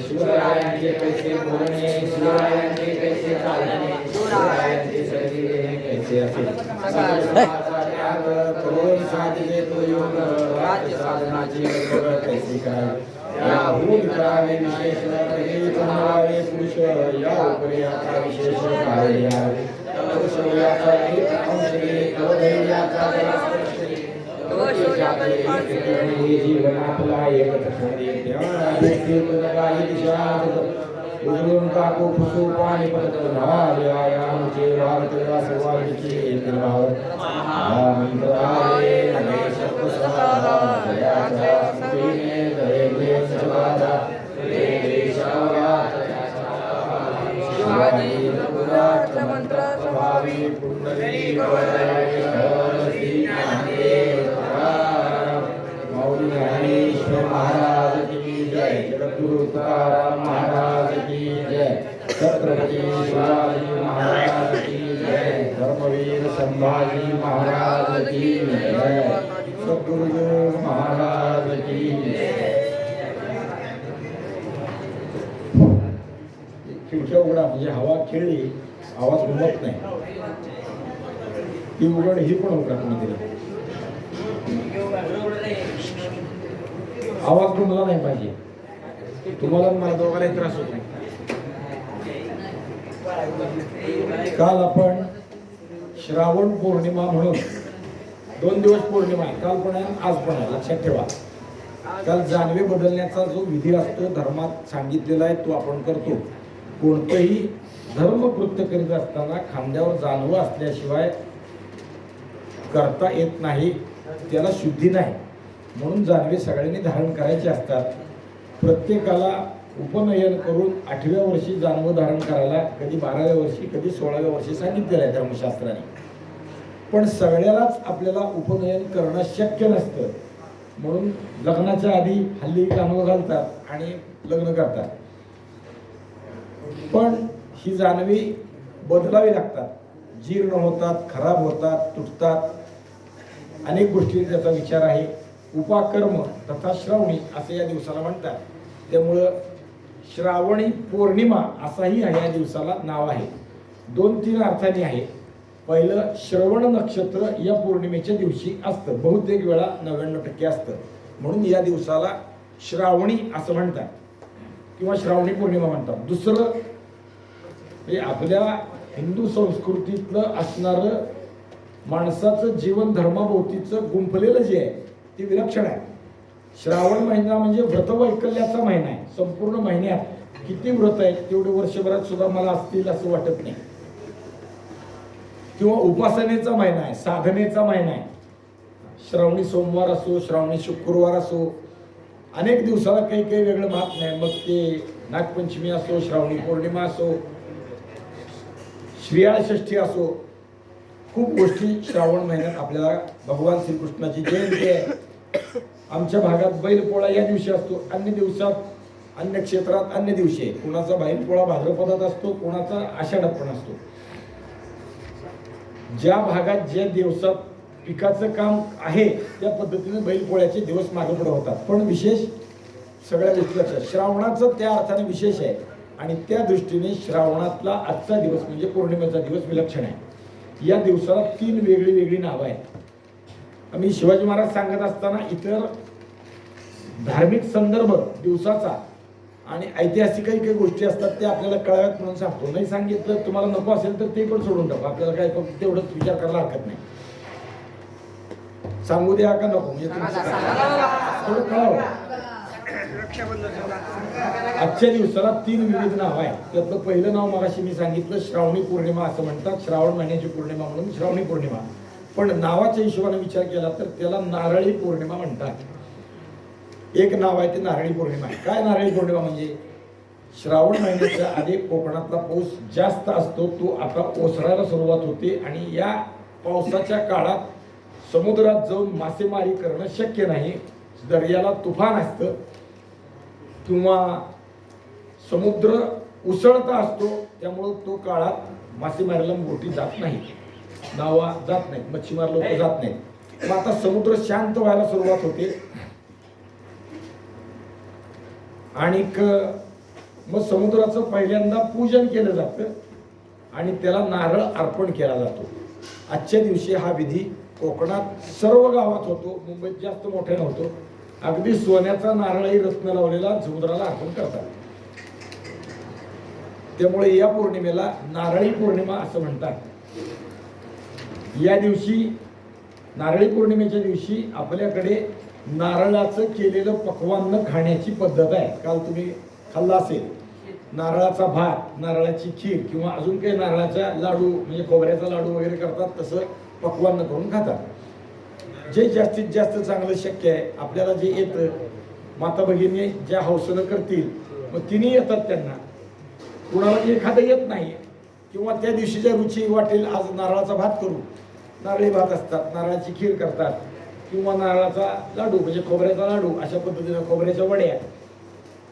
शिवरायांचे कैसे बोलणे, शिवरायांचे कैसे चालणे, शिवरायांचे सगळे कैसे असेल त्याग करून साधले तो योग, राज्य साधनाची कैसी काय याहून करावे विशेष कधीच म्हणावे पुरुष, या उपरी आता विशेष कार्य शौर्याचा एक अंश धैर्याचा जीवनातला एकच उजळून टाकू फुसू पाणी पडत आमचे भारतीय सवारीची एक भाव मंत्रालय मंत्र स्वभावी पुंडली महाराज की जय, जगद्गुरु तुकाराम महाराज की जय, छत्रपती शिवाजी महाराज की जय, धर्मवीर संभाजी महाराज की जय, सद्गुरुदेव महाराज की जय. खिडक्या उघडा म्हणजे हवा खेळली आवाज घुमत नाही, ती उघड ही पण उघडा कोणीतरी, आवाज घुमला नाही पाहिजे. तुम्हाला मला दोघांना त्रास होत नाही. काल आपण श्रावण पौर्णिमा म्हणून 2 दिवस पौर्णिमा आहे, काल पण आहे आज पण आहे, लक्षात ठेवा. काल जानवे बदलण्याचा जो विधी असतो धर्मात सांगितलेला आहे तो आपण करतो. कोणतंही धर्म कृत्य करीत असताना खांद्यावर जानवं असल्याशिवाय करता येत नाही, त्याला शुद्धी नाही. म्हणून जानवे सगळ्यांनी धारण करायचे असतात. प्रत्येकाला उपनयन करून 8व्या वर्षी जानवं धारण करायला, कधी 12व्या वर्षी कधी 16व्या वर्षी सांगितलेलं आहे धर्मशास्त्राने. पण सगळ्यालाच आपल्याला उपनयन करणं शक्य नसतं, म्हणून लग्नाच्या आधी हल्ली जानवं घालतात आणि लग्न करतात. पण ही जानवी बदलावी लागतात, जीर्ण होतात, खराब होतात, तुटतात, अनेक गोष्टी त्याचा विचार आहे. उपाकर्म तथा श्रावणी असं या दिवसाला म्हणतात. त्यामुळं श्रावणी पौर्णिमा असाही या दिवसाला नाव आहे. 2-3 अर्थाने आहे. पहिलं, श्रवण नक्षत्र या पौर्णिमेच्या दिवशी असतं, बहुतेक वेळा 99% असतं, म्हणून या दिवसाला श्रावणी असं म्हणतात किंवा श्रावणी पौर्णिमा म्हणतात. दुसरं, हे आपल्या हिंदू संस्कृतीतलं असणारं माणसाचं जीवन धर्माभोवतीचं गुंफलेलं जे आहे ते विलक्षण आहे. श्रावण महिना म्हणजे व्रतवैकल्याचा महिना आहे. संपूर्ण महिन्यात किती व्रत आहेत तेवढे वर्षभरात सुद्धा मला असतील असं वाटत नाही. किंवा उपासनेचा महिना आहे, साधनेचा महिना आहे. श्रावणी सोमवार असो, श्रावणी शुक्रवार असो, अनेक दिवसाला काही काही वेगळं मात नाही. मग ते नागपंचमी असो, श्रावणी पौर्णिमा असो, श्रीयाळ षष्ठी असो, खूप गोष्टी श्रावण महिन्यात आपल्याला. भगवान श्रीकृष्णाची जयंती आहे. आमच्या भागात बैलपोळा या दिवशी असतो, अन्य दिवसात अन्य क्षेत्रात अन्य दिवशी आहे. कुणाचा बैलपोळा भाद्रपदात असतो, कुणाचा आषाढात पण असतो. ज्या भागात ज्या दिवसात पिकाचं काम आहे त्या पद्धतीने बैलपोळ्याचे दिवस मागे पुढे होतात. पण विशेष सगळ्या गोष्टी लक्षात, श्रावणाचं त्या अर्थाने विशेष आहे आणि त्या दृष्टीने श्रावणातला आजचा दिवस म्हणजे पौर्णिमेचा दिवस विलक्षण आहे. या दिवसाला 3 वेगळी वेगळी नावं आहेत. आम्ही शिवाजी महाराज सांगत असताना इतर धार्मिक संदर्भ दिवसाचा आणि ऐतिहासिक काही गोष्टी असतात त्या आपल्याला कळाव्यात म्हणून सांगतो. नाही सांगितलं तुम्हाला नको असेल तर ते पण सोडून टाकू, आपल्याला काय फक्त तेवढंच विचार करायला हरकत नाही. सांगू द्या का नको म्हणजे थोडं कळावं. आजच्या दिवसाला 3 विविध नाव आहे. त्यातलं पहिलं नाव मगाशी मी सांगितलं, श्रावणी पौर्णिमा असं म्हणतात. श्रावण महिन्याची पौर्णिमा म्हणून श्रावणी पौर्णिमा. पण नावाच्या हिशोबाने विचार केला तर त्याला नारळी पौर्णिमा म्हणतात. एक नाव आहे ते नारळी पौर्णिमा आहे. काय नारळी पौर्णिमा म्हणजे, श्रावण महिन्याच्या आधी कोकणातला पाऊस जास्त असतो, तो आता ओसरायला सुरुवात होते आणि या पावसाच्या काळात समुद्रात जाऊन मासेमारी करणं शक्य नाही. दर्याला तुफान असतं किंवा समुद्र उसळता असतो, त्यामुळं तो काळात मासेमारीला बोटी जात नाही, नावा जात नाहीत, मच्छीमार लोक जात नाहीत. मग आता समुद्र शांत व्हायला सुरुवात होते आणि मग समुद्राचं पहिल्यांदा पूजन केलं जातं आणि त्याला नारळ अर्पण केला जातो. आजच्या दिवशी हा विधी कोकणात सर्व गावात होतो, मुंबईत जास्त मोठा नव्हतो. अगदी सोन्याचा नारळही रत्न लावलेला समुद्राला अर्पण करतात. त्यामुळे या पौर्णिमेला नारळी पौर्णिमा असं म्हणतात. या दिवशी नारळी पौर्णिमेच्या दिवशी आपल्याकडे नारळाचं केलेलं पक्वान्न खाण्याची पद्धत आहे. काल तुम्ही खाल्ला असेल नारळाचा भात, नारळाची खीर किंवा अजून काही नारळाचा लाडू म्हणजे खोबऱ्याचा लाडू वगैरे करतात, तसं पक्वान्न करून खातात. जे जास्तीत जास्त चांगलं शक्य आहे आपल्याला जे येतं, माता भगिनी ज्या हौसनं करतील मग तिन्ही येतात. त्यांना कुणाला एखादं येत नाही किंवा त्या दिवशीच्या रुची वाटेल आज नारळाचा भात करू, नारळी भात असतात, नारळाची खीर करतात किंवा नारळाचा लाडू म्हणजे खोबऱ्याचा लाडू अशा पद्धतीनं खोबऱ्याच्या वड्या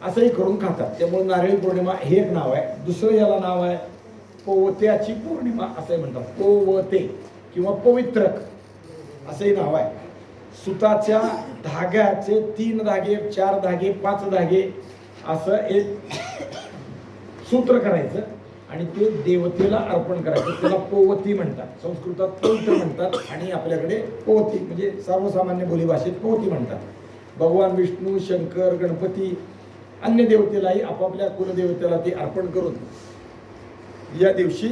असंही करून खातात. त्यामुळे नारळी पौर्णिमा हे एक नाव आहे. दुसरं याला नाव आहे पोवत्याची पौर्णिमा असंही म्हणतात. पोवते किंवा पवित्रक असंही नाव आहे. सुताच्या धाग्याचे 3 धागे 4 धागे 5 धागे असं एक सूत्र करायचं आणि ते देवतेला अर्पण करायचं. त्याला पोवती म्हणतात, संस्कृतात पवित्र म्हणतात आणि आपल्याकडे पोवती म्हणजे सर्वसामान्य बोलीभाषेत पोवती म्हणतात. भगवान विष्णू, शंकर, गणपती अन्य देवतेलाही आपापल्या कुलदेवतेला ते अर्पण करून या दिवशी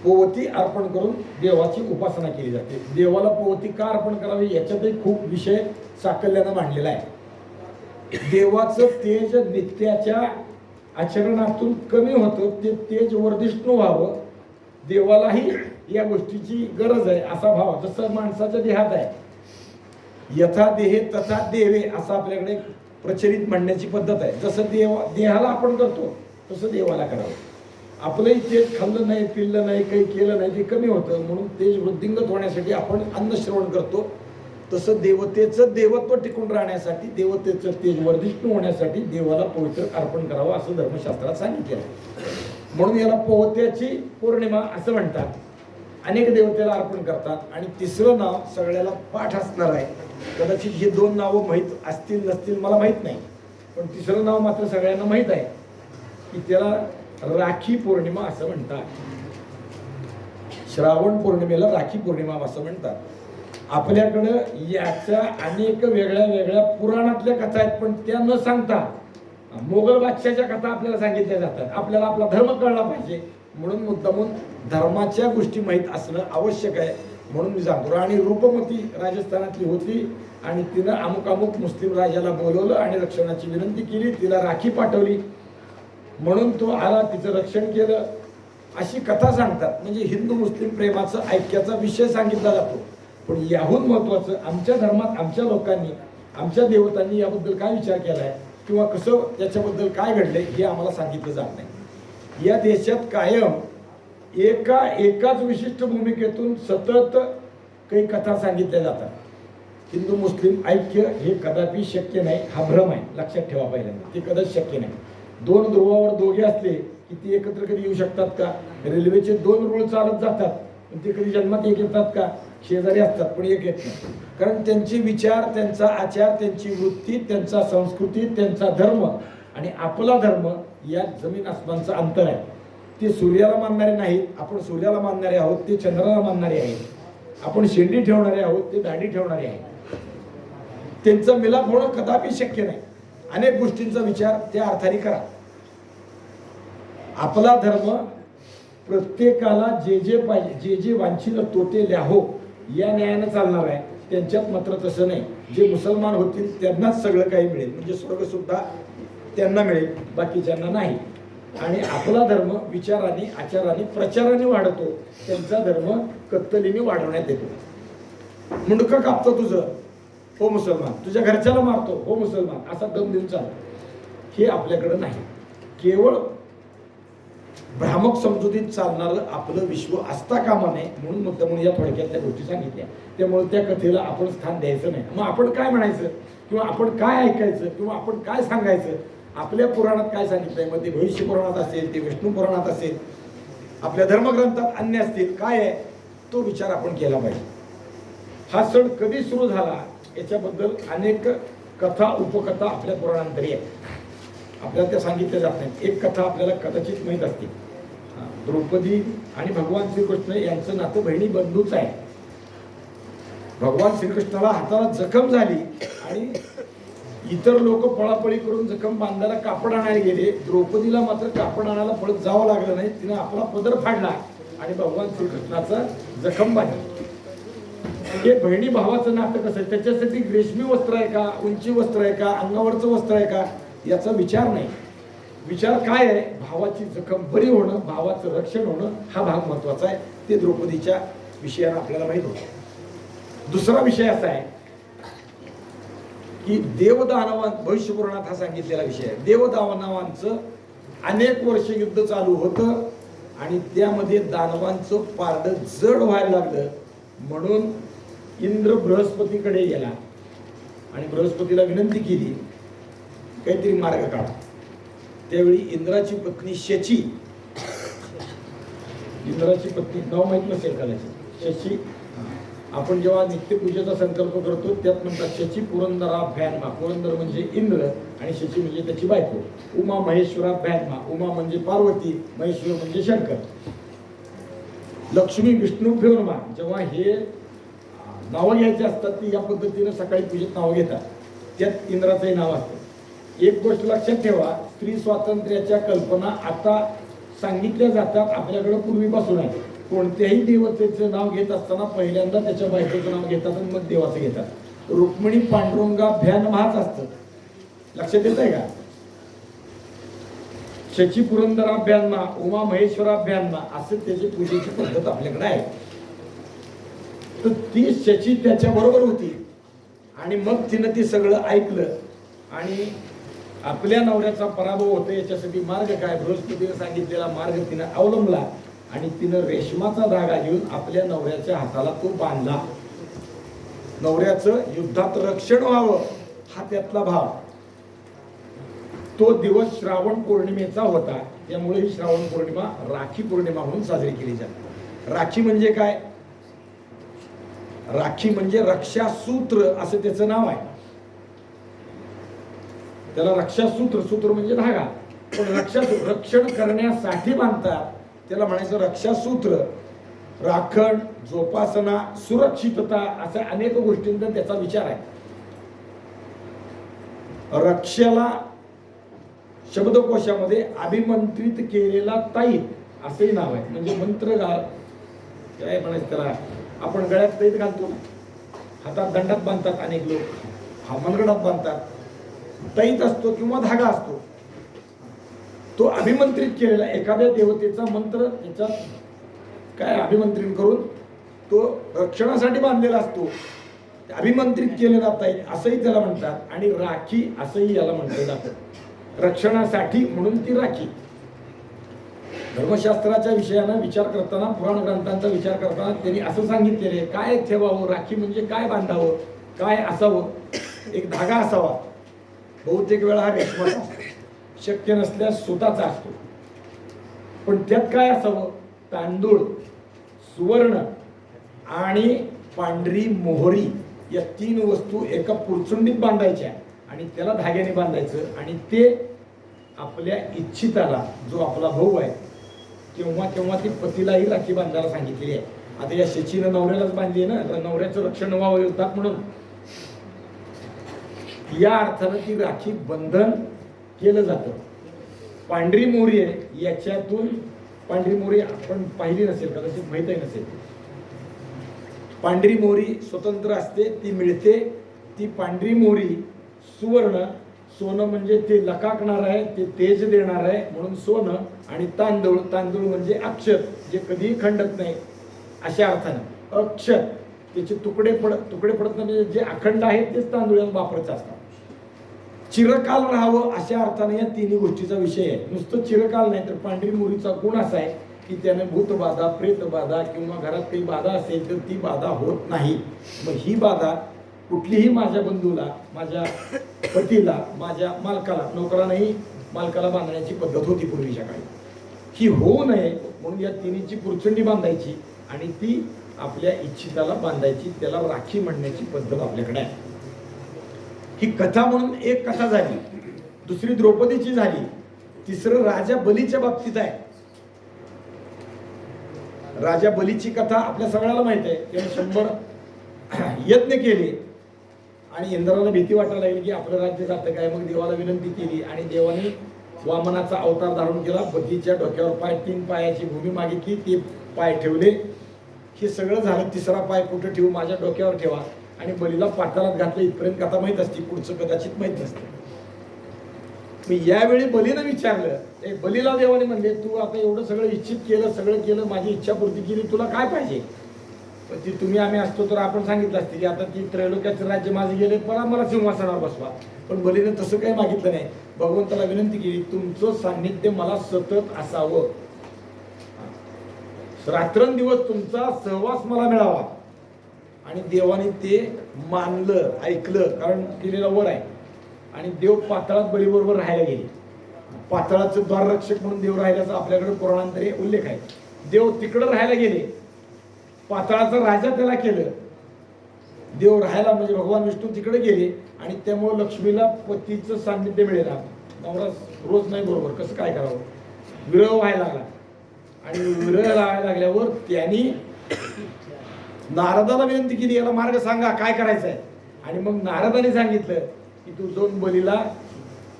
पोवती अर्पण करून देवाची उपासना केली जाते. देवाला पोवती का अर्पण करावी याच्यातही खूप विषय साकल्यानं मांडलेला आहे. देवाचं तेज नित्याच्या आचरणातून कमी होतं, ते तेज वर्धिष्णू व्हावं, देवालाही या गोष्टीची गरज आहे असा भाव जसं माणसाच्या देहात आहे. यथा देहे तथा देवे असं आपल्याकडे प्रचलित म्हणण्याची पद्धत आहे. जसं देहाला आपण करतो तसं देवाला करावं. आपलंही तेज खाल्लं नाही, पिल्लं नाही, काही केलं नाही, ते कमी होतं, म्हणून तेज वृद्धिंगत होण्यासाठी आपण अन्न श्रवण करतो. तसं देवतेचं देवत्व टिकून राहण्यासाठी, देवतेचं तेज वर्धिष्णू होण्यासाठी देवाला पवित्र अर्पण करावं असं धर्मशास्त्रात सांगितलं. म्हणून याला पोवत्याची पौर्णिमा असं म्हणतात. अनेक देवतेला अर्पण करतात. आणि तिसरं नाव सगळ्याला पाठ असणार आहे. कदाचित हे 2 नावं माहीत असतील नसतील मला माहीत नाही, पण तिसरं नाव मात्र सगळ्यांना माहीत आहे की त्याला राखी पौर्णिमा असं म्हणतात. श्रावण पौर्णिमेला राखी पौर्णिमा असं म्हणतात. आपल्याकडं याच्या अनेक वेगळ्या वेगळ्या पुराणातल्या कथा आहेत, पण त्या न सांगता मोगल बादशाहच्या कथा आपल्याला सांगितल्या जातात. आपल्याला आपला धर्म कळला पाहिजे म्हणून मुद्दामून धर्माच्या गोष्टी माहीत असणं आवश्यक आहे म्हणून मी सांगतो. आणि रूपमती राजस्थानातली होती आणि तिनं अमुक मुस्लिम राजाला बोलवलं आणि रक्षणाची विनंती केली, तिला राखी पाठवली म्हणून तो आला, तिचं रक्षण केलं अशी कथा सांगतात. म्हणजे हिंदू मुस्लिम प्रेमाचं ऐक्याचा विषय सांगितला जातो. पण याहून महत्त्वाचं आमच्या धर्मात आमच्या लोकांनी आमच्या देवतांनी याबद्दल काय विचार केला आहे किंवा कसं त्याच्याबद्दल काय घडलंय हे आम्हाला सांगितलं जात नाही. या देशात कायम एकाच विशिष्ट भूमिकेतून सतत काही कथा सांगितल्या जातात. हिंदू मुस्लिम ऐक्य हे कदापि शक्य नाही, हा भ्रम आहे, लक्षात ठेवा. पहिल्यांदा ते कदाच शक्य नाही. 2 ध्रुवावर दोघे असले की ते एकत्र कधी येऊ शकतात का? रेल्वेचे 2 रुळ चालत जातात पण ते कधी जन्मात एक येतात का? शेजारी असतात पण एक येत नाही. कारण त्यांचे विचार, त्यांचा आचार, त्यांची वृत्ती, त्यांचा संस्कृती, त्यांचा धर्म आणि आपला धर्म या जमीन आसमानचं अंतर आहे. ते सूर्याला मानणारे नाहीत, आपण सूर्याला मानणारे आहोत, ते चंद्राला मानणारे आहेत. आपण शेंडी ठेवणारे आहोत, ते दाढी ठेवणारे आहेत. त्यांचा मिलाप होणं कदापि शक्य नाही. अनेक गोष्टींचा विचार त्या अर्थाने करा. आपला धर्म प्रत्येकाला जे पाहिजे, जे वांछित तो ते ल्याहो या न्यायानं चालणार आहे. त्यांच्यात मात्र तसं नाही. जे मुसलमान होतील त्यांनाच सगळं काही मिळेल, म्हणजे स्वर्ग सुद्धा त्यांना मिळेल, बाकीच्यांना नाही. आणि आपला धर्म विचाराने, आचाराने, प्रचाराने वाढतो, त्यांचा धर्म कत्तलीने वाढवण्यात येतो. मुंडकं कापतो तुझं, हो मुसलमान, तुझ्या घरच्याला मारतो, हो मुसलमान, असा दम देऊन चालतो. हे आपल्याकडं नाही. केवळ भ्रामक समजुतीत चालणारं आपलं विश्व असता कामा नये म्हणून या थोडक्यातल्या गोष्टी सांगितल्या. त्यामुळे त्या कथेला आपण स्थान द्यायचं नाही. मग आपण काय म्हणायचं किंवा आपण काय ऐकायचं किंवा आपण काय सांगायचं आपल्या पुराणात काय सांगितलंय, मग ते भविष्य पुराणात असेल, ते विष्णू पुराणात असेल, आपल्या धर्मग्रंथात अन्य असतील, काय आहे तो विचार आपण केला पाहिजे. हा सण कधी सुरू झाला याच्याबद्दल अनेक कथा उपकथा आपल्या पुराणांतरी आहे, आपल्याला त्या सांगितल्या जात नाहीत. एक कथा आपल्याला कदाचित माहीत असते, द्रौपदी आणि भगवान श्रीकृष्ण यांचं नातं बहिणी बंधूच आहे. भगवान श्रीकृष्णाला हाताला जखम झाली आणि इतर लोक पळापळी करून जखम बांधायला कापड आणायला गेले. द्रौपदीला मात्र कापड आणायला पळत जावं लागलं नाही, तिने आपला पदर फाडला आणि भगवान श्रीकृष्णाचा जखम बांधली. हे बहिणी भावाचं नातं कसं आहे, त्याच्यासाठी रेशमी वस्त्र आहे का, उंची वस्त्र आहे का, अंगावरचं वस्त्र आहे का, याचा विचार नाही. विचार काय आहे, भावाची जखम बरी होणं, भावाचं रक्षण होणं, हा भाग महत्वाचा आहे. ते द्रौपदीच्या विषयानं आपल्याला माहित होतं. दुसरा विषय असा आहे की देवदानवां, भविष्य पुराणात हा सांगितलेला विषय आहे. देवदानवांचं अनेक वर्ष युद्ध चालू होतं आणि त्यामध्ये दानवांचं पारडं जड व्हायला लागलं. म्हणून इंद्र बृहस्पतीकडे गेला आणि बृहस्पतीला विनंती केली, काहीतरी मार्ग काढा. त्यावेळी इंद्राची पत्नी शची, इंद्राची पत्नी नाव माहित नसेल कदाचित, शची. आपण जेव्हा नित्यपूजेचा संकल्प करतो त्यात म्हणतात शची पुरंदराभ्यान्मा. पुरंदर म्हणजे इंद्र आणि शची म्हणजे त्याची बायको. उमा महेश्वराभ्यान्मा, उमा म्हणजे पार्वती, महेश्वर म्हणजे शंकर. लक्ष्मी विष्णुभ्योन्मा. जेव्हा हे नावं घ्यायची असतात ती या पद्धतीनं सकाळी पूजेत नावं घेतात, त्यात इंद्राचंही नाव असतं. एक गोष्ट लक्षात ठेवा, स्त्री स्वातंत्र्याच्या कल्पना आता सांगितल्या जातात आपल्याकडे पूर्वीपासून आहे. कोणत्याही देवतेचं नाव घेत असताना पहिल्यांदा त्याच्या बायकोचं नाव घेतात आणि मग देवाचं घेतात. रुक्मिणी पांडुरंगाभ्यान्माच असतं, लक्षात येत आहे का. शची पुरंदराभ्यान्मा, उमा महेश्वराभ्यान्मा असं त्याची पूजेची पद्धत आपल्याकडे आहे. तर ती शची त्याच्या बरोबर होती आणि मग तिनं ते सगळं ऐकलं आणि आपल्या नवऱ्याचा पराभव होतो याच्यासाठी मार्ग काय, बृहस्पतीने सांगितलेला मार्ग तिनं अवलंबला आणि तिनं रेशमाचा धागा घेऊन आपल्या नवऱ्याच्या हाताला तो बांधला. नवऱ्याचं युद्धात रक्षण व्हावं हा त्यातला भाव. तो दिवस श्रावण पौर्णिमेचा होता, त्यामुळे ही श्रावण पौर्णिमा राखी पौर्णिमा म्हणून साजरी केली जाते. राखी म्हणजे काय, राखी म्हणजे रक्षासूत्र असं त्याचं नाव आहे. त्याला रक्षासूत्र, सूत्र म्हणजे धागा, पण रक्षण करण्यासाठी बांधतात त्याला म्हणायचं रक्षासूत्र. राखण, जोपासना, सुरक्षितता अशा अनेक गोष्टींचा त्याचा विचार आहे. रक्षाला शब्दकोशामध्ये अभिमंत्रित केलेला ताईत असंही नाव आहे. म्हणजे मंत्र काय म्हणायचं त्याला, आपण गळ्यात ताईत घालतो ना, हातात दंडात बांधतात अनेक लोक, हा मनगडात बांधतात. ताईत असतो किंवा धागा असतो, तो अभिमंत्रित केलेला एखाद्या देवतेचा मंत्र त्याच्यात काय अभिमंत्रित करून तो रक्षणासाठी बांधलेला असतो, अभिमंत्रित केलेला ताईत असंही त्याला म्हणतात. आणि राखी असंही याला म्हटलं जातं, रक्षणासाठी म्हणून ती राखी. धर्मशास्त्राच्या विषयानं विचार करताना, पुराण ग्रंथांचा विचार करताना त्यांनी असं सांगितलेलं आहे, काय ठेवावं, राखी म्हणजे काय बांधावं, काय असावं. एक धागा असावा, बहुतेक वेळा हा रेशमाचा असतो, शक्य नसल्यास सुताचा असतो. पण त्यात काय असावं, तांदूळ, सुवर्ण आणि पांढरी मोहरी या 3 वस्तू एका पुरचुंडीत बांधायच्या आणि त्याला धाग्याने बांधायचं आणि ते आपल्या इच्छिताला, जो आपला भाऊ आहे, तेव्हा तेव्हा ती पतीलाही राखी बांधायला सांगितलेली आहे. आता या शचीनं नवऱ्यालाच बांधली ना, तर नवऱ्याचं रक्षण व्हावं युद्धात म्हणून या अर्थानं ती राखी बंधन केलं जातं. पांढरी मोहरी आहे, याच्यातून पांढरी मोहरी आपण पाहिली नसेल, कदाचित माहीतही नसेल. पांढरी मोहरी स्वतंत्र असते, ती मिळते. ती पांढरी मोहरी सुवर्ण, सोनं म्हणजे ते लकाकणार आहे, ते तेज देणार आहे म्हणून सोनं. आणि तांदूळ, तांदूळ म्हणजे अक्षर, जे कधीही खंडत नाही अशा अर्थानं. अक्षर त्याचे तुकडे पडत नाही, जे अखंड आहेत तेच तांदूळ वापरायचे असतात. चिरकाल राहावं अशा अर्थाने या 3 गोष्टीचा विषय आहे. नुसतं चिरकाल नाही, तर पांढरी मोहरीचा गुण असा आहे की त्याने भूतबाधा, प्रेतबाधा किंवा घरात काही बाधा असेल तर ती बाधा होत नाही. मग ही बाधा कुठलीही माझ्या बंधूला, माझ्या पतीला, माझ्या मालकाला, नोकरांनाही मालकाला बांधण्याची पद्धत होती पूर्वीच्या काळी. ही होऊ नये म्हणून या तिन्हीची पुरचंडी बांधायची आणि ती आपल्या इच्छिताला बांधायची, त्याला राखी म्हणण्याची पद्धत आपल्याकडे आहे. ही कथा म्हणून एक कथा झाली, दुसरी द्रौपदीची झाली, तिसरं राजा बलीच्या बाबतीत आहे. राजा बलीची कथा आपल्या सगळ्याला माहित आहे. त्याने 100 यज्ञ केले आणि इंद्राला भीती वाटायला लागली की आपलं राज्य जातं काय. मग देवाला विनंती केली आणि देवाने वामनाचा अवतार धारण केला. बलीच्या डोक्यावर पाय, 3 पायाची भूमी मागितली, ते पाय ठेवले. हे सगळं झालं. तिसरा पाय कुठं ठेवू, माझ्या डोक्यावर ठेवा, आणि बलीला पाताळात घातलं. इथपर्यंत कथा माहित असते, पुढचं कदाचित माहित नसतं. मी यावेळी बलीनं विचारलं, बलीला देवाने म्हणले तू आता एवढं सगळं इच्छित केलं, सगळं केलं, माझी इच्छा पूर्ती केली, तुला काय पाहिजे. पण ती तुम्ही आम्ही असतो तर आपण सांगितलं असते की आता ती त्रैलोक्याचं राज्य माझे गेले, मला सिंहासनावर बसवा. पण बलीनं तसं काही मागितलं नाही. भगवंताला विनंती केली, तुमचं सान्निध्य मला सतत असावं, रात्रंदिवस तुमचा सहवास मला मिळावा. आणि देवाने ते मानलं, ऐकलं, कारण केलेला वर आहे. आणि देव पाताळात बळीबरोबर राहायला गेले. पाताळाचं द्वाररक्षक म्हणून देव राहिल्याचा आपल्याकडे पुराणांतरे उल्लेख आहे. देव तिकडं राहायला गेले, पाताळाचा राजा त्याला केलं. देव राहायला म्हणजे भगवान विष्णू तिकडे गेले आणि त्यामुळे लक्ष्मीला पतीचं सान्निध्य मिळेल. नवरा रोज नाही बरोबर, कसं काय करावं, विरह व्हायला लागला. आणि विरह व्हायला लागल्यावर त्यांनी नारदाला विनंती केली, याला मार्ग सांगा, काय करायचं आहे. आणि मग नारदाने सांगितलं की तू जाऊन बलीला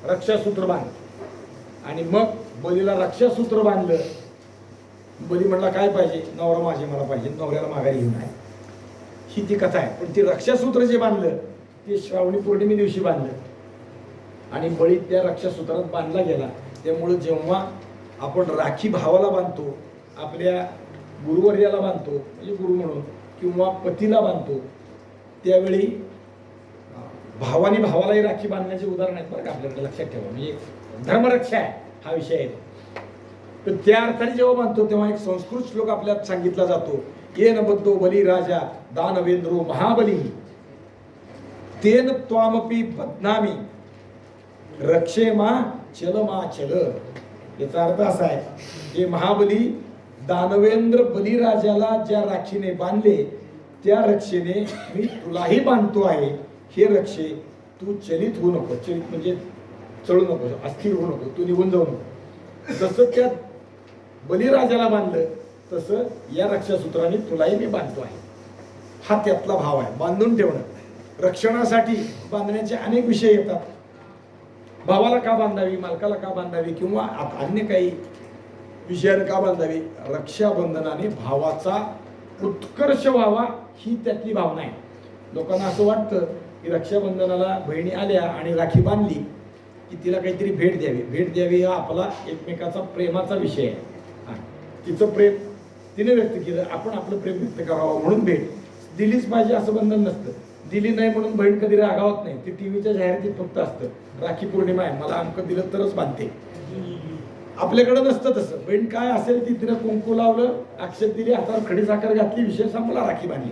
रक्षासूत्र बांध. आणि मग बलीला रक्षासूत्र बांधलं. बली म्हणला काय पाहिजे, नवरा माझे मला पाहिजे, नवऱ्याला माघारी घेऊन आहे. ही ती कथा आहे. पण ते रक्षासूत्र जे बांधलं ते श्रावणी पौर्णिमे दिवशी बांधलं आणि बळी त्या रक्षासूत्रात बांधला गेला. त्यामुळे जेव्हा आपण राखी भावाला बांधतो, आपल्या गुरुवर्याला बांधतो म्हणजे गुरु म्हणून, किंवा पतीला बांधतो, त्यावेळी भावाने भावालाही राखी बांधण्याचे उदाहरण आहेत बरं का, आपल्याकडे लक्षात ठेवा. म्हणजे धर्मरक्षा आहे हा विषय आहे. तर त्या अर्थाने जेव्हा बांधतो तेव्हा एक संस्कृत श्लोक आपल्यात सांगितला जातो, येन बद्धो बली राजा दानवेंद्रो महाबली तेन त्वामपी बदनामी रक्षेमा चल. याचा अर्थ असा आहे की महाबली दानवेंद्र बलिराजाला ज्या राखीने बांधले त्या रक्षेने मी तुलाही बांधतो आहे. हे रक्षे तू चलित होऊ नको, चलित म्हणजे चळू नको, अस्थिर होऊ नको, तू निघून जाऊ नको. जसं त्या बलिराजाला बांधलं तसं या रक्षासूत्राने तुलाही मी बांधतो आहे. हा त्यातला भाव आहे, बांधून ठेवणं. रक्षणासाठी बांधण्याचे अनेक विषय येतात. भावाला का बांधावी, मालकाला का बांधावी, किंवा अन्य काही विषयाने का बांधावी. रक्षाबंधनाने भावाचा उत्कर्ष व्हावा ही त्यातली भावना आहे. लोकांना असं वाटतं की रक्षाबंधनाला बहिणी आल्या आणि राखी बांधली की तिला काहीतरी भेट द्यावी हा आपला एकमेकाचा प्रेमाचा विषय आहे. तिचं प्रेम तिने व्यक्त केलं, आपण आपलं प्रेम व्यक्त करावं म्हणून भेट दिलीच पाहिजे असं बंधन नसतं. दिली नाही म्हणून बहीण कधी रागावत नाही. ती टीव्हीच्या जाहिरातीत फक्त असतं, राखी पौर्णिमा आहे, मला अमकं दिलं तरच बांधते. आपल्याकडं नसतं तसं. बहीण काय असेल ती तिनं कुंकू लावलं, अक्षत दिली, हातावर खडी साखर घातली, विषय संपला, राखी बांधली.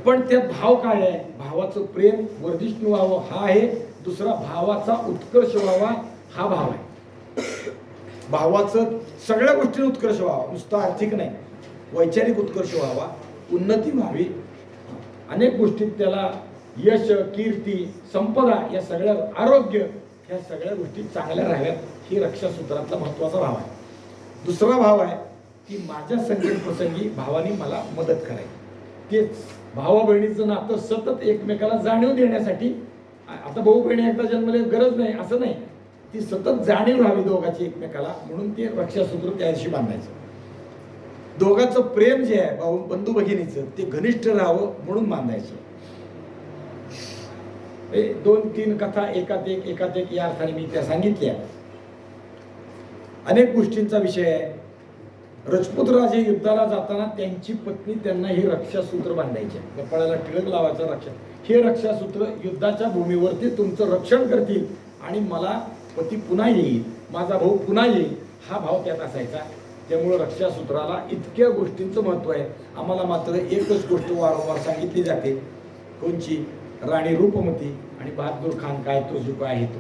पण त्यात भाव काय आहे, भावाचं प्रेम वर्धिष्णू व्हावं हा आहे. दुसरा भावाचा उत्कर्ष व्हावा हा भाव आहे. भावाचं सगळ्या गोष्टी उत्कर्ष व्हावा, नुसता आर्थिक नाही, वैचारिक उत्कर्ष व्हावा, उन्नती व्हावी, अनेक गोष्टीत त्याला यश, कीर्ती, संपदा, या सगळ्या, आरोग्य, ह्या सगळ्या गोष्टी चांगल्या राहाव्यात. ही रक्षासूत्रातला महत्वाचा भाव आहे. दुसरा भाव आहे की माझ्या संकट प्रसंगी भावाने मला मदत करायची. तेच भावा बहिणीचं नातं सतत एकमेकाला जाणीव देण्यासाठी. आता भाऊ बहिणी एकदा जन्मले गरज नाही असं नाही, ती सतत जाणीव राहावी दोघांची एकमेकाला, म्हणून ते रक्षासूत्र त्याशी बांधायचं. दोघांचं प्रेम जे आहे भाऊ बंधू भगिनीचं ते घनिष्ठ राहावं म्हणून बांधायचं. 2-3 कथा एकात एक या अर्थाने मी त्या सांगितल्या. अनेक गोष्टींचा विषय आहे. राजपूत राजे युद्धाला जाताना त्यांची पत्नी त्यांना हे रक्षासूत्र बांधायचे, कपाळाला टिळक लावायचं. रक्षा, हे रक्षासूत्र युद्धाच्या भूमीवरती तुमचं रक्षण करतील आणि मला पती पुन्हा येईल, माझा भाऊ पुन्हा येईल, हा भाव त्यात असायचा. त्यामुळं रक्षासूत्राला इतक्या गोष्टींचं महत्त्व आहे. आम्हाला मात्र एकच गोष्ट वारंवार सांगितली जाते, कोणची? राणी रूपमती आणि बहादूर खान काय तो जो काय आहे तो.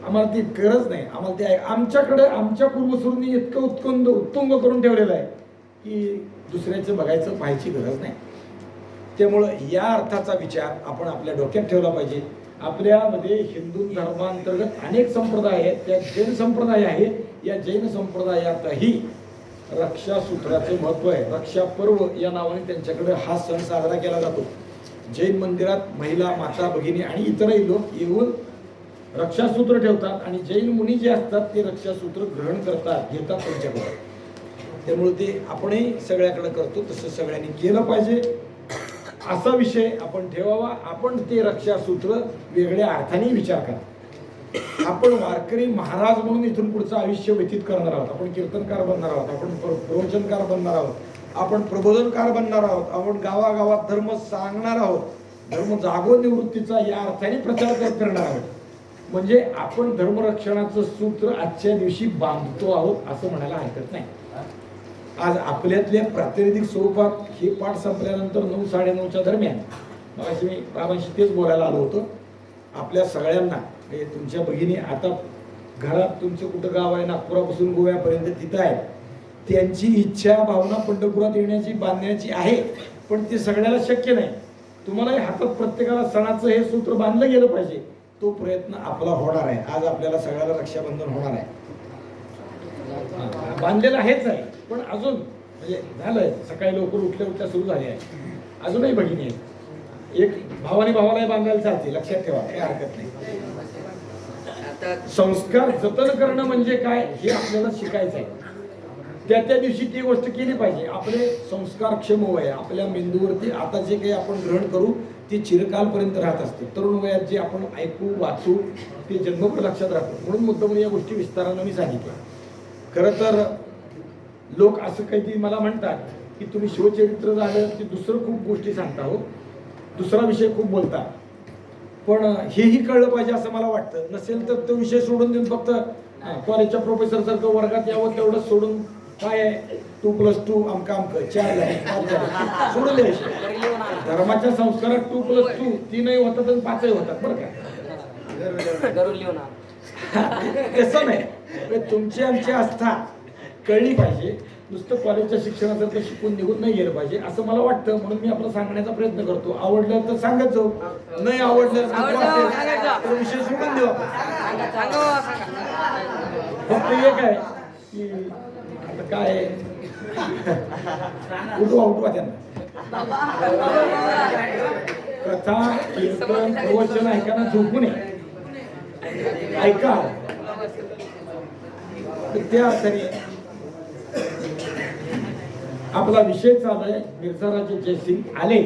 आम्हाला ती गरज नाही. आम्हाला ते आमच्याकडे आमच्या पूर्वसुरांनी इतकं उत्तुंग करून ठेवलेलं आहे की दुसऱ्याचं बघायचं पाहायची गरज नाही. त्यामुळं या अर्थाचा विचार आपण आपल्या डोक्यात ठेवला पाहिजे. आपल्यामध्ये हिंदू धर्मांतर्गत अनेक संप्रदाय आहेत. त्यात जैन संप्रदाय आहे. या जैन संप्रदायातही रक्षासूत्राचं महत्त्व आहे. रक्षा पर्व या नावाने त्यांच्याकडे हा सण साजरा केला जातो. जैन मंदिरात महिला, माता, भगिनी आणि इतरही लोक येऊन रक्षासूत्र ठेवतात आणि जैन मुनी जे असतात ते रक्षासूत्र ग्रहण करतात, घेतात त्यांच्याकडे. त्यामुळे ते आपणही सगळ्याकडे करतो, तसं सगळ्यांनी केलं पाहिजे असा विषय आपण ठेवावा. आपण ते रक्षासूत्र वेगळ्या अर्थाने विचार करा. आपण वारकरी महाराज म्हणून इथून पुढचं आयुष्य व्यतीत करणार आहोत. आपण कीर्तनकार बनणार आहोत, आपण प्रवचनकार बनणार आहोत, आपण प्रबोधनकार बनणार आहोत, आपण गावागावात धर्म सांगणार आहोत, धर्म जागो निवृत्तीचा या अर्थाने प्रचार करत फिरणार आहोत. म्हणजे आपण धर्मरक्षणाचं सूत्र आजच्या दिवशी बांधतो आहोत असं म्हणायला हरकत नाही. आज आपल्यातल्या प्रातिनिधिक स्वरूपात हे पाठ संपल्यानंतर 9-9:30च्या दरम्यान मग मी बाबांशी तेच बोलायला आलो होतो. आपल्या सगळ्यांना म्हणजे तुमच्या भगिनी आता घरात तुमचं कुठं गाव आहे, नागपुरापासून गोव्यापर्यंत तिथं आहे, त्यांची इच्छा भावना पंढरपुरात येण्याची बांधण्याची आहे, पण ते सगळ्याला शक्य नाही. तुम्हालाही हातात प्रत्येकाला सणाचं हे सूत्र बांधलं गेलं पाहिजे. तो प्रयत्न आपला होणार आहे. आज आपल्याला सगळ्याला रक्षाबंधन होणार आहे, बांधलेलं हेच आहे. पण अजून म्हणजे झालंय, सकाळी लवकर उठल्या सुरू झाले आहे. अजूनही भगिनी आहेत. एक भावाने भावालाही बांधायला चालते, लक्षात ठेवा, काही हरकत नाही. संस्कार जतन करणं म्हणजे काय हे आपल्याला शिकायचं आहे. त्या दिवशी ती गोष्ट केली पाहिजे. आपले संस्कारक्षम वय आपल्या मेंदूवरती आता जे काही आपण ग्रहण करू ते चिरकालपर्यंत राहत असते. तरुण वयात जे आपण ऐकू वाचू ते जन्मभर लक्षात राहतं. म्हणून मुद्दाम या गोष्टी विस्तारानं मी सांगितल्या. खरं तर लोक असं काहीतरी मला म्हणतात की तुम्ही शिवचरित्र झालं की दुसरं खूप गोष्टी सांगता हो, दुसरा विषय खूप बोलता, पण हेही कळलं पाहिजे असं मला वाटतं. नसेल तर तो विषय सोडून देऊन फक्त कॉलेजच्या प्रोफेसर सारखं वर्गात यावं तेवढंच सोडून काय आहे 2+2 अमका 4 झाले 5 झाले सोडून द्यायचे. धर्माच्या संस्कारात 2+2 3ही होतात आणि 5ही होतात बरं का. तसं नाही, तुमची आमची आस्था कळली पाहिजे. नुसतं कॉलेजच्या शिक्षणासारखं शिकून निघून नाही गेलं पाहिजे असं मला वाटतं. म्हणून मी आपलं सांगण्याचा प्रयत्न करतो. आवडलं तर सांगत जाऊ, नाही आवडलं तर विषय सोडून देऊ. फक्त एक आहे की आता काय उठवा त्यांना कथा कीर्तन प्रवचन ऐकायला झोपू नये, ऐका. त्या अर्थाने आपला विषय चालू आहे. मिर्झाराजे जयसिंग आले,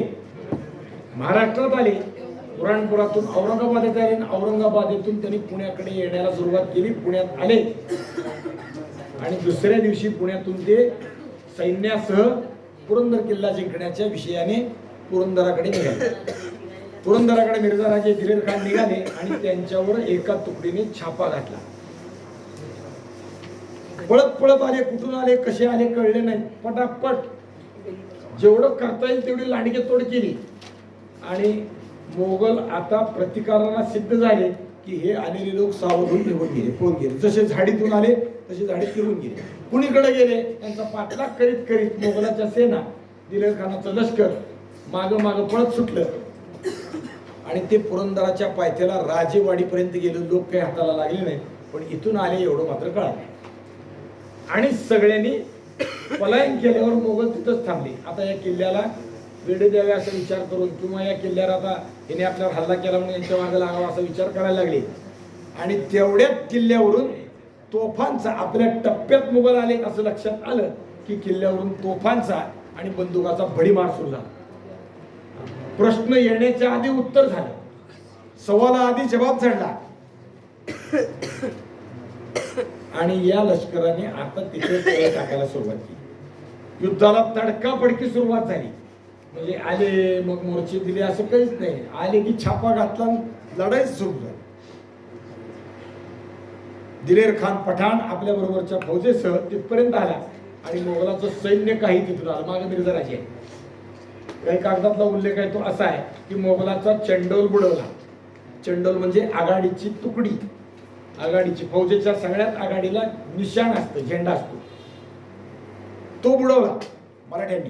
महाराष्ट्रात आले, बुऱ्हाणपुरातून औरंगाबादेत आले, औरंगाबादेतून त्यांनी पुण्याकडे येण्याला सुरुवात केली. पुण्यात आले आणि दुसऱ्या दिवशी पुण्यातून ते सैन्यासह पुरंदर किल्ला जिंकण्याच्या विषयाने पुरंदराकडे निघाले. पुरंदराकडे मिर्झाराजे दिलेर खान निघाले आणि त्यांच्यावर एका तुकडीने छापा घातला. पळत पळत आले, कुठून आले, कसे आले कळले नाही. पटापट जेवढं करता येईल तेवढी लांडगे तोड केली आणि मोगल आता प्रतिकाराला सिद्ध झाले की हे आलेले लोक सावधून निघून गेले, पळून गेले. जसे झाडीतून आले तसे झाडीत फिरून गेले. कुणीकडे गेले त्यांचा पाठलाग करीत करीत मोगलाच्या सेना, दिलेर खानाचं लष्कर मागं मागं पळत सुटलं आणि ते पुरंदराच्या पायथ्याला राजेवाडीपर्यंत गेले. लोक काही हाताला लागले नाही, पण इथून आले एवढं मात्र कळालं. आणि सगळ्यांनी पलायन केल्यावर मोगल तिथंच थांबले. आता या किल्ल्याला वेढे द्यावे असा विचार करून किंवा या किल्ल्यावर आता हिने आपल्यावर हल्ला केला म्हणून यांच्या मागे लागावा असा विचार करायला लागले. आणि तेवढ्याच किल्ल्यावरून तोफांचा आपल्या टप्प्यात मुघल आले असं लक्षात आलं की किल्ल्यावरून तोफांचा आणि बंदुकाचा भडीमार सुरू झाला. प्रश्न येण्याच्या आधी उत्तर झालं, सवाला आधी जबाब चढला आणि या लष्कराने आता तिथे तोडे टाकायला सुरुवात केली. युद्धाला तडकाफडकी सुरुवात झाली. म्हणजे आले मग मोर्चे दिले असं काहीच नाही. आले की छापा घातला, लढाई सुरू झाली. दिलेर खान पठाण आपल्या बरोबरच्या फौजेसह तिथपर्यंत आला आणि मोगलाचं सैन्य काही तिथून आलं. मागे मिर्झा राजे आहे. काही कागदातला उल्लेख आहे तो असा आहे की मोगलाचा चंडोल बुडवला. चंडोल म्हणजे आघाडीची तुकडी, आघाडीची फौजेच्या सगळ्यात आघाडीला निशाण असतं, झेंडा असतो, तो बुडवला मराठ्यांनी.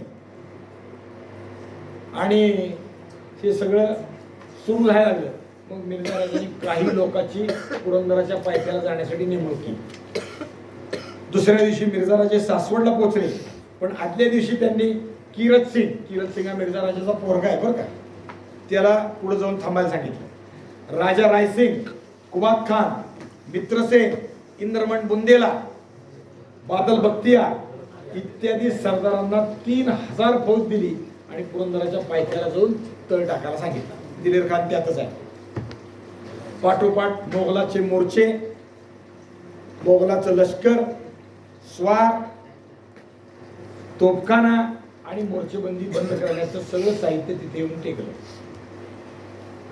आणि हे सगळं सुरू व्हायला लागलं. मग मिर्झा राजांनी काही लोकांची पुरंदराच्या पायथ्याला जाण्यासाठी नेमणूक केली. दुसऱ्या दिवशी मिर्झा राजे सासवडला पोहोचले, पण आदल्या दिवशी त्यांनी किरत सिंग हा मिर्झा राजाचा पोरगा आहे बरं का, त्याला पुढे जाऊन थांबायला सांगितलं. राजा रायसिंग, कुबात खान, मित्रसेन, इंद्रमण बुंदेला, बादल बख्तियार इत्यादी सरदारांना 3000 फौज दिली आणि पुरंदराच्या पायथ्याला जाऊन तळ टाकायला सांगितलं. दिलेर खान त्यातच आहे. पाठोपाठ मोगलाचे मोर्चे, मोगलाचं लष्कर, स्वार, तोफखाना आणि मोर्चेबंदी बंद करण्याचं सगळं साहित्य तिथे येऊन टेकलं.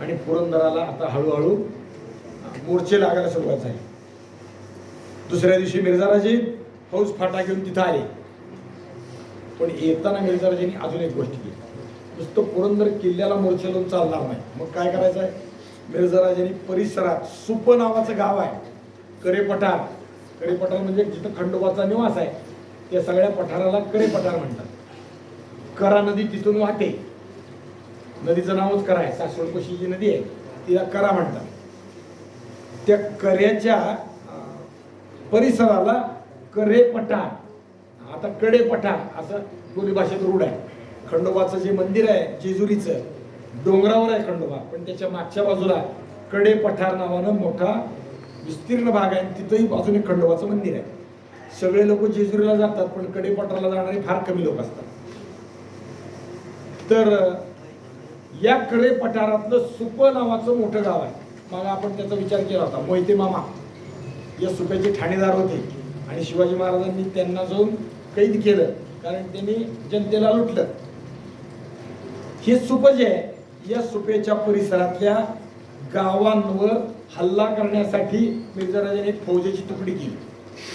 आणि पुरंदराला आता हळूहळू मोर्चे लागायला सुरुवात झाली. दुसऱ्या दिवशी मिर्झा राजे फौज फाटा घेऊन तिथं आले. पण येताना मिर्झा राजेंनी अजून एक गोष्ट केली. नुसतं पुरंदर किल्ल्याला मोर्चे लावून चालणार नाही. मग काय करायचं आहे? मिर्झा राजांनी परिसरात सुप नावाचं गाव आहे, करेपठार, करेपठार म्हणजे जिथं खंडोबाचा निवास आहे, त्या सगळ्या पठाराला करेपठार म्हणतात. करा नदी तिथून वाहते, नदीचं नावच करा आहे, सासवडपाशी जी नदी आहे तिला करा म्हणतात. त्या कऱ्याच्या परिसराला करेपठार, आता कडेपठार असं दोन्ही भाषेत रूढ आहे. खंडोबाचं जे मंदिर आहे जेजुरीचं, डोंगरावर आहे खंडोबा, पण त्याच्या मागच्या बाजूला कडेपठार नावानं मोठा विस्तीर्ण भाग आहे. तिथंही बाजूने खंडोबाचं मंदिर आहे. सगळे लोक जेजुरीला जातात, पण कडेपठारला जाणारे फार कमी लोक असतात. तर या कडेपठारातलं सुप नावाचं मोठं गाव आहे. मग आपण त्याचा विचार केला होता. मोहिते मामा या सुप्याचे ठाणेदार होते आणि शिवाजी महाराजांनी त्यांना जाऊन कैद केलं, कारण त्यांनी जनतेला लुटलं. हे सुप जे आहे, या सुपेच्या परिसरातल्या गावांवर हल्ला करण्यासाठी मिर्झा राजांनी एक फौजेची तुकडी केली.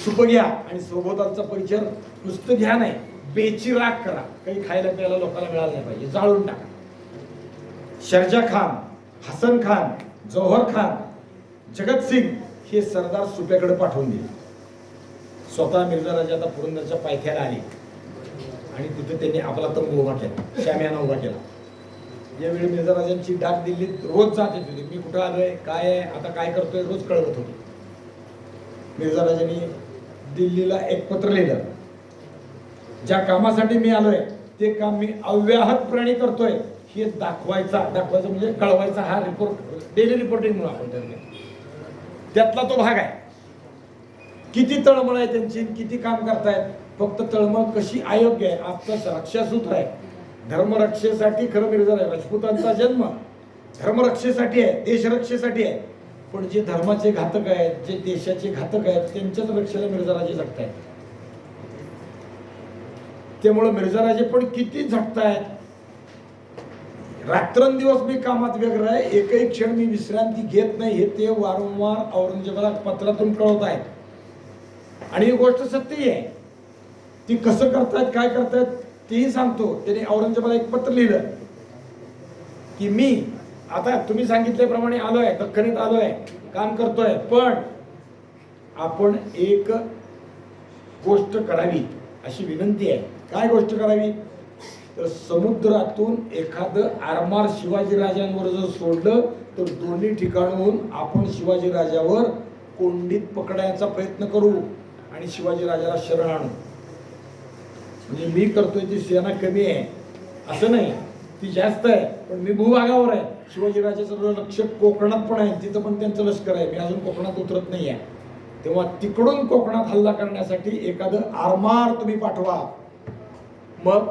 सुप घ्या आणि सोबतांचा परिचय नुसतं घ्या नाही, बेची राख करा. काही खायला प्यायला लोकांना मिळालं नाही पाहिजे, जाळून टाका. शर्जा खान, हसन खान, जौहर खान, जगत सिंग हे सरदार सुप्याकडे पाठवून दिले. स्वतः मिर्झा राजा आता पुरंदरच्या पायथ्याला आले आणि तिथे त्यांनी आपला तंबू उभा केला, शामियाना उभा केला. यावेळी मिर्झा राजांची डाक दिल्लीत रोज जात होती. मी कुठं आलोय, काय आहे, आता काय करतोय, रोज कळवत होते. मिर्झा राजांनी दिल्लीला एक पत्र लिहिलं. ज्या कामासाठी मी आलोय ते काम मी अव्याहतपणे करतोय हे दाखवायचं म्हणजे कळवायचा हा रिपोर्ट, डेली रिपोर्टिंग म्हणून आपण त्यातला तो भाग आहे. किती तळमळ आहे त्यांची, किती काम करतायत. फक्त तळमळ कशी अयोग्य आहे. आजचा रक्षासूत्र आहे, धर्मरक्षेसाठी. खरं मिर्झा राजपुतांचा जन्म धर्मरक्षेसाठी आहे, देशरक्षेसाठी आहे. पण जे धर्माचे घातक आहेत, जे देशाचे घातक आहेत, त्यांच्याच रक्षेला मिर्झा राजे झटतायत. त्यामुळे मिर्झा राजे पण किती झटतायत. रात्रंदिवस मी कामात व्यग्र आहे, एकही क्षण मी विश्रांती घेत नाही, हे ते वारंवार औरंगजेबाला पत्रातून कळवत आहेत. आणि ही गोष्ट सत्य आहे. ती कसं करतायत, काय करतायत तेही सांगतो. त्याने औरंगजेबाला एक पत्र लिहिलं की मी आता तुम्ही सांगितल्याप्रमाणे आलोय, दख्खनीत आलोय, काम करतोय, पण आपण एक गोष्ट करावी अशी विनंती आहे. काय गोष्ट करावी? तर समुद्रातून एखादं आरमार शिवाजी राजांवर जर सोडलं तर दोन्ही ठिकाणून आपण शिवाजी राजावर कोंडीत पकडायचा प्रयत्न करू आणि शिवाजी राजाला शरण आणू. म्हणजे मी करतोय ती सेना कमी आहे असं नाही, ती जास्त आहे, पण मी भूभागावर आहे. शिवाजी राजाचं लक्ष कोकणात पण आहे, तिथं पण त्यांचं लष्कर आहे. मी अजून कोकणात उतरत नाही आहे. तेव्हा तिकडून कोकणात हल्ला करण्यासाठी एखादं आरमार तुम्ही पाठवा. मग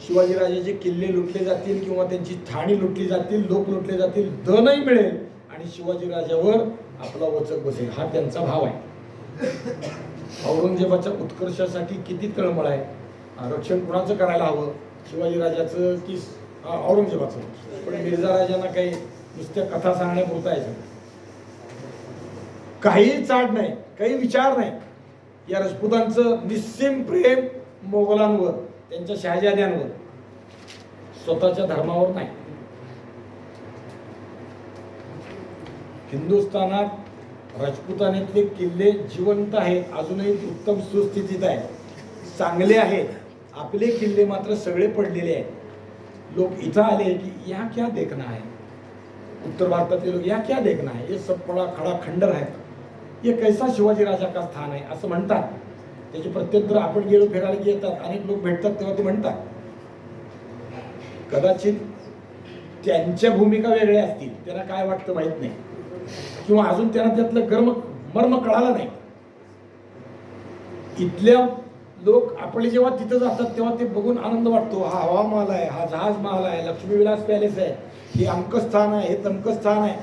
शिवाजीराजाचे किल्ले लुटले जातील किंवा त्यांची ठाणी लुटली जातील, लोक लुटले जातील, धनही मिळेल आणि शिवाजीराजावर आपला वचक बसेल. हा त्यांचा भाव आहे. औरंगजेबाच्या उत्कर्षासाठी किती तळमळ आहे. रक्षण कुणाचं करायला हवं, शिवाजीराजाचं की औरंगजेबाचं? पण मिर्झा राजांना काही नुसत्या कथा सांगण्यापुरता आहे. काही चाड नाही, काही विचार नाही. या राजपुतांचं निस्सीम प्रेम मोगलांवर, त्यांच्या शहाजाद्यांवर, स्वतःच्या धर्मावर नाही. हिंदुस्थानात राजपुतानेतले किल्ले जिवंत आहेत, अजूनही उत्तम सुस्थितीत आहेत, चांगले आहेत. आपले किल्ले मात्र सगळे पडलेले आहेत. लोक इथं आले की या क्या देखना है, उत्तर भारतातले लोक या क्या देखना है, ये सब बड़ा खड़ा खंडर है, ये कैसा शिवाजी राजा का स्थान आहे असं म्हणतात. त्याची प्रत्यंतर आपण गेलो फिरायला की येतात, अनेक लोक भेटतात तेव्हा ते म्हणतात. कदाचित त्यांच्या भूमिका वेगळ्या असतील, त्यांना काय वाटतं माहित नाही, किंवा अजून त्यांना त्यातलं मर्म कळालं नाही. इथल्या लोक आपले जेव्हा तिथं जातात तेव्हा ते बघून आनंद वाटतो. हा हवा महल आहे, हा जहाज महल आहे, लक्ष्मी विलास पॅलेस आहे, हे अमकं स्थान आहे, हे तमकं स्थान आहे.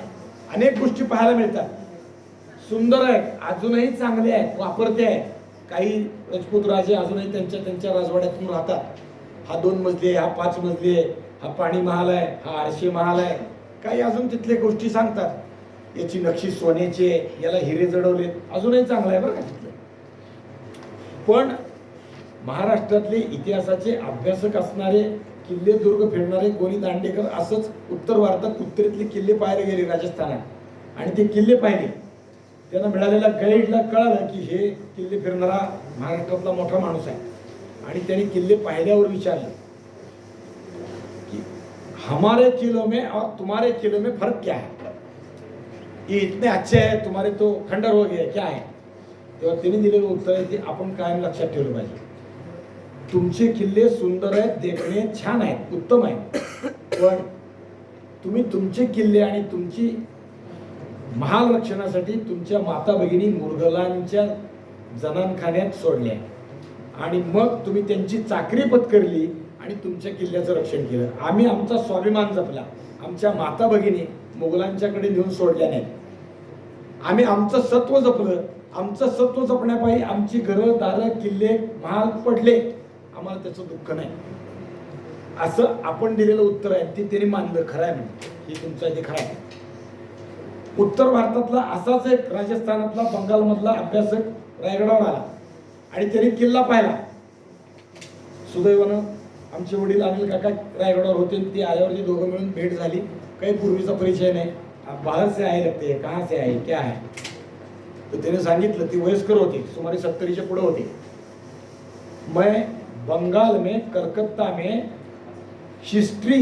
अनेक गोष्टी पाहायला मिळतात, सुंदर आहेत, अजूनही चांगले आहेत, वापरते आहेत. काही राजपूत राजे अजूनही त्यांच्या राजवाड्यातून राहतात. हा 2 मजली आहे, हा 5 मजली आहे, हा पाणी महाल आहे, हा आरशे महाल आहे. काही अजून तिथले गोष्टी सांगतात. याची नक्षी सोन्याची आहे, याला हिरे जडवले, अजूनही चांगलं आहे बरं का तिथलं. पण महाराष्ट्रातले इतिहासाचे अभ्यासक असणारे, किल्ले दुर्ग फिरणारे गोनी दांडेकर असंच उत्तर भारतात उत्तरेतले किल्ले पाहायला गेले राजस्थानात, आणि ते किल्ले पाहिले. त्यांना मिळालेल्या गाईडला कळालं की हे किल्ले फिरणारा महाराष्ट्रातला मोठा माणूस आहे. आणि त्यांनी किल्ले पाहिल्यावर विचारलं की हमारे किलो में और तुम्हारे किलो में फर्क क्या है, ये इतने अच्छे हैं, तुम्हारे तो खंडर हो गए, क्या है. तेव्हा त्यांनी दिलेलं उत्तर आहे ते आपण कायम लक्षात ठेवलं पाहिजे. तुमचे किल्ले सुंदर आहेत, देखणे छान आहेत, उत्तम आहेत, पण तुम्ही तुमचे किल्ले आणि तुमची महाल रक्षणासाठी तुमच्या माता भगिनी मुरगलांच्या जनानखान्यात सोडल्या, आणि मग तुम्ही त्यांची चाकरी पत्करली आणि तुमच्या किल्ल्याचं रक्षण केलं. आम्ही आमचा स्वाभिमान जपला, आमच्या माता भगिनी मुघलांच्याकडे नेऊन सोडल्या नाहीत. आम्ही आमचं सत्व जपलं. आमचं सत्व जपण्यापायी आमची घरं दारं किल्ले महाल पडले, आम्हाला त्याचं दुःख नाही. असं आपण दिलेलं उत्तर आहे. ते त्यांनी मानलं, खरं आहे म्हणजे हे तुमचं आहे ते खरं आहे. उत्तर भारतातला असाच एक राजस्थानातला बंगालमधला अभ्यासक रायगडावर आला आणि त्यांनी किल्ला पाहिला. सुदैवानं आमचे वडील अनिल काका रायगडावर होते. ते आल्यावर ते दोघं मिळून भेट झाली. काही पूर्वीचा परिचय नाही. बाहेर से आए लगते हैं, कहाँ से आए, क्या है. तर त्याने सांगितलं, ती वयस्कर होती, सुमारे 70च्या पुढे होती. मैं बंगाल में कलकत्ता में हिस्ट्री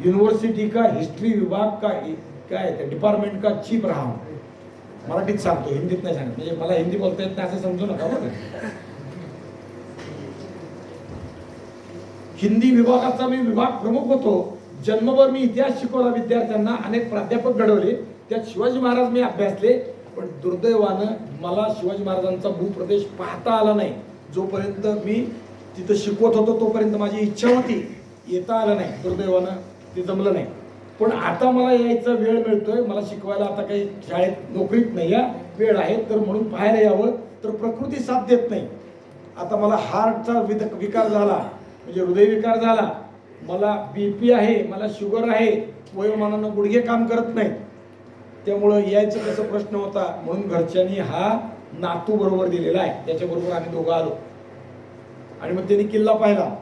यूनिवर्सिटी का हिस्ट्री विभाग का काय आहे डिपार्टमेंट का चीफ रहा हूं. मराठीत सांगतो, हिंदीत नाही सांगत, म्हणजे मला हिंदी बोलता येत नाही असं समजू नका बरं. हिंदी विभागाचा मी विभाग प्रमुख होतो. जन्मभर मी इतिहास शिकवला विद्यार्थ्यांना, अनेक प्राध्यापक घडवले, त्यात शिवाजी महाराज मी अभ्यासले. पण दुर्दैवानं मला शिवाजी महाराजांचा भूप्रदेश पाहता आला नाही. जोपर्यंत मी तिथं शिकवत होतो तोपर्यंत माझी इच्छा होती, येता आलं नाही. दुर्दैवानं ते जमलं नाही. पण आता मला यायचा वेळ मिळतोय. मला शिकवायला आता काही शाळेत नोकरीत नाही या वेळ आहे, तर म्हणून पाहायला यावं. तर प्रकृती साथ देत नाही. आता मला हार्टचा विकार झाला, म्हणजे हृदयविकार झाला, मला BP आहे, मला शुगर आहे, वयोमानानं गुडघे काम करत नाहीत. त्यामुळं यायचं कसं प्रश्न होता. म्हणून घरच्यांनी हा नातू बरोबर दिलेला आहे, त्याच्याबरोबर आम्ही दोघं आलो. आणि मग त्यांनी किल्ला पाहिला.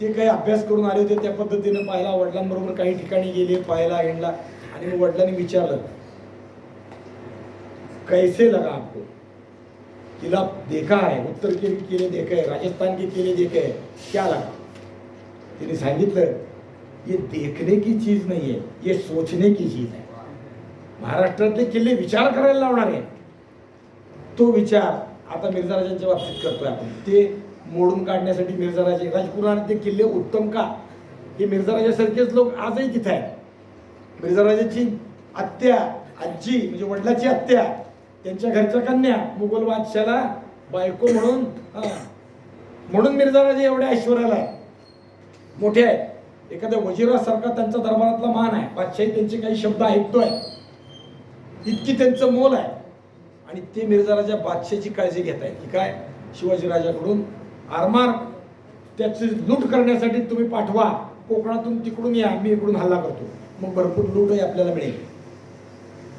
ते काही अभ्यास करून आले होते त्या पद्धतीनं पाहिला. वडिलांबरोबर काही ठिकाणी गेले, पाहिला, हिंडला. आणि मग वडिलांनी विचारलं, कैसे लगा आपको, किला देखा है, उत्तर के किले देखे है, राजस्थान के किले देखे है, क्या लगा. तिने सांगितलं, ये देखने की चीज नहीं है, ये सोचने की चीज है. महाराष्ट्रातले किल्ले विचार करायला लावणार आहे. तो विचार आता मिर्झा राजांच्या बाबतीत करतोय आपण. ते मोडून काढण्यासाठी मिर्झा राजे, राजपुराणातले किल्ले उत्तम का, हे मिर्झा राजासारखेच लोक आजही तिथे आहेत. मिर्झा राजाची आत्या, आजी म्हणजे वडिलाची आत्या, त्यांच्या घरच्या कन्या मुघल बादशाला बायको म्हणून मिर्झा राजे एवढ्या ऐश्वर्याला आहे, मोठे आहेत. एखाद्या वजिरासारखा त्यांचा दरबारातला मान आहे. बादशाही त्यांचे काही शब्द ऐकतोय, इतकी त्यांचं मोल आहे. आणि ते मिर्झा राजा बादशाची काळजी घेत आहेत की काय, शिवाजी राजाकडून आरमार त्याची लूट करण्यासाठी तुम्ही पाठवा, कोकणातून तिकडून या, मी इकडून हल्ला करतो, मग भरपूर लूटही आपल्याला मिळेल.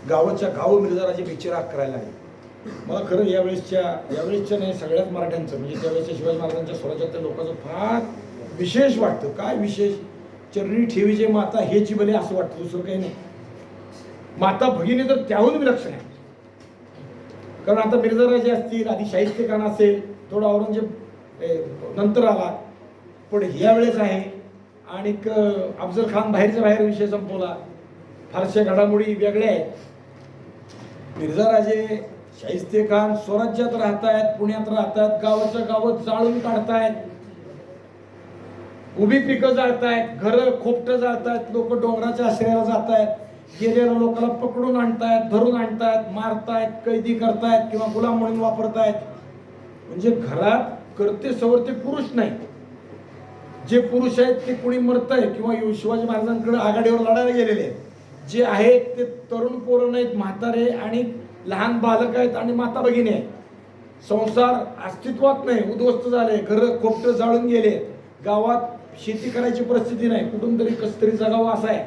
गावाच्या गाव मिर्झाराजे बिचारा करायला लागले. मला खरं यावेळेसच्या नाही सगळ्याच मराठ्यांचं म्हणजे त्यावेळेसच्या शिवाजी महाराजांच्या स्वराज्यातल्या लोकांचं फार विशेष वाटतं. काय विशेष? चरणी ठेवीचे माता हेची भले असं वाटतं, दुसरं काही नाही. माता भगिनी तर त्याहून विलक्षण आहे. कारण आता मिर्झाराजे असतील, आधी शाहिस्ते खान असेल, थोडा औरंगजेब नंतर आला, पण यावेळेस आहे. आणि अफजल खान बाहेरच्या बाहेर विषय संपवला. फारशा घडामोडी वेगळ्या आहेत. मिर्झाराजे, शाहिस्ते खान स्वराज्यात राहतायत, पुण्यात राहतात, गावाच्या गावात जाळून काढतायत, उभी पिकं जाळतायत, घरं खोपटं जाळतायत, लोक डोंगराच्या आश्रयाला जातायत, गेलेल्या लोकांना पकडून आणतायत, धरून आणतायत, मारतायत, कैदी करतायत किंवा गुलाम म्हणून वापरतायत. म्हणजे घरात करते सवरते पुरुष नाही. जे पुरुष आहेत ते कुणी मरतंय किंवा शिवाजी महाराजांकडे आघाडीवर लढायला गेलेले आहेत. जे आहेत ते तरुण पोरं नाहीत, म्हातारे आणि लहान बालक आहेत आणि माता भगिनी आहेत. संसार अस्तित्वात नाही, उद्ध्वस्त झाले, घरं खोपटं जाळून गेले, गावात शेती करायची परिस्थिती नाही, कुठून तरी कसं तरी जगावं असं आहे.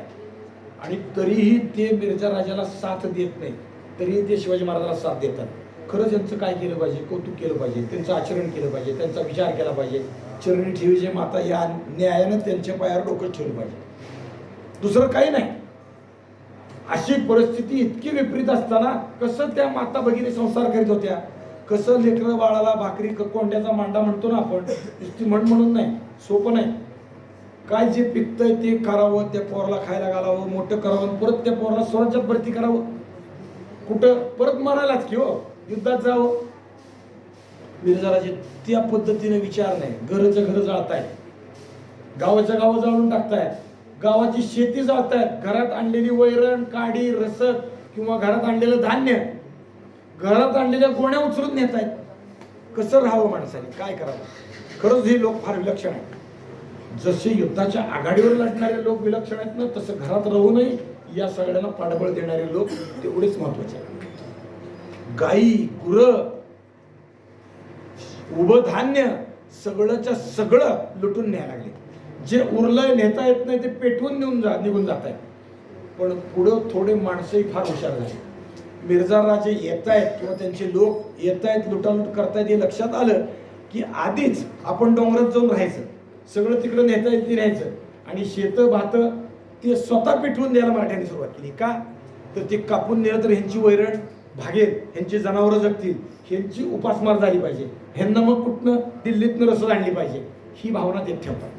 आणि तरीही ते मिर्झा राजाला साथ देत नाही, तरीही ते शिवाजी महाराजांना साथ देतात. खरंच यांचं काय केलं पाहिजे? कौतुक केलं पाहिजे, त्यांचं आचरण केलं पाहिजे, त्यांचा विचार केला पाहिजे. चरणी ठेवीचे माता या न्यायानं त्यांच्या पायावर डोकं ठेवलं पाहिजे, दुसरं काही नाही. अशी परिस्थिती इतकी विपरीत असताना कसं त्या माता भगिनी संसार करीत होत्या, कसं लेकरं बाळाला भाकरी कोंड्याचा मांडा म्हणतो ना आपण, नुसती म्हणून नाही, सोपं नाही. काय जे पिकतंय ते करावं, त्या पोराला खायला घालावं, मोठं करावं, परत त्या पोराला स्वराज्यात भरती करावं, कुठं परत मारायलाच की हो, युद्धात जावं. मिर्झाराजे त्या पद्धतीने विचार नाही. घरचं घर जाळतायत, गावाच्या गावं जाळून टाकतायत, गावाची शेती जाळतायत, घरात आणलेली वैरण, काडी, रसद किंवा घरात आणलेलं धान्य, घरात आणलेल्या गोण्या उचलून नेत आहेत. कसं राहावं माणसाने? काय करावं? खरंच हे लोक फार विलक्षण आहेत. जसे युद्धाच्या आघाडीवर लढणारे लोक विलक्षण आहेत ना, तसं घरात राहूनही या सगळ्यांना पाठबळ देणारे लोक तेवढेच महत्वाचे आहेत. गाई, गुरं, उभं धान्य सगळंच्या सगळं लुटून न्यायला लागले. जे उरलंय नेता येत नाही ते पेटवून निघून जात आहेत. पण पुढं थोडे माणसंही फार हुशार झाले. मिर्झा राजे येत आहेत किंवा त्यांचे लोक येत आहेत, लुटालूट करतायत, हे लक्षात आलं की आधीच आपण डोंगरात जाऊन राहायचं, सगळं तिकडं नेता येत न्यायचं आणि शेतं भातं ते स्वतः पेटवून द्यायला मराठ्यांनी सुरुवात केली. का? तर ते कापून नेलं तर ह्यांची वैरण भागेल, ह्यांची जनावरं जगतील, ह्यांची उपासमार झाली पाहिजे, ह्यांना मग कुठनं दिल्लीतनं रसद आणली पाहिजे, ही भावना ते ठेवतात.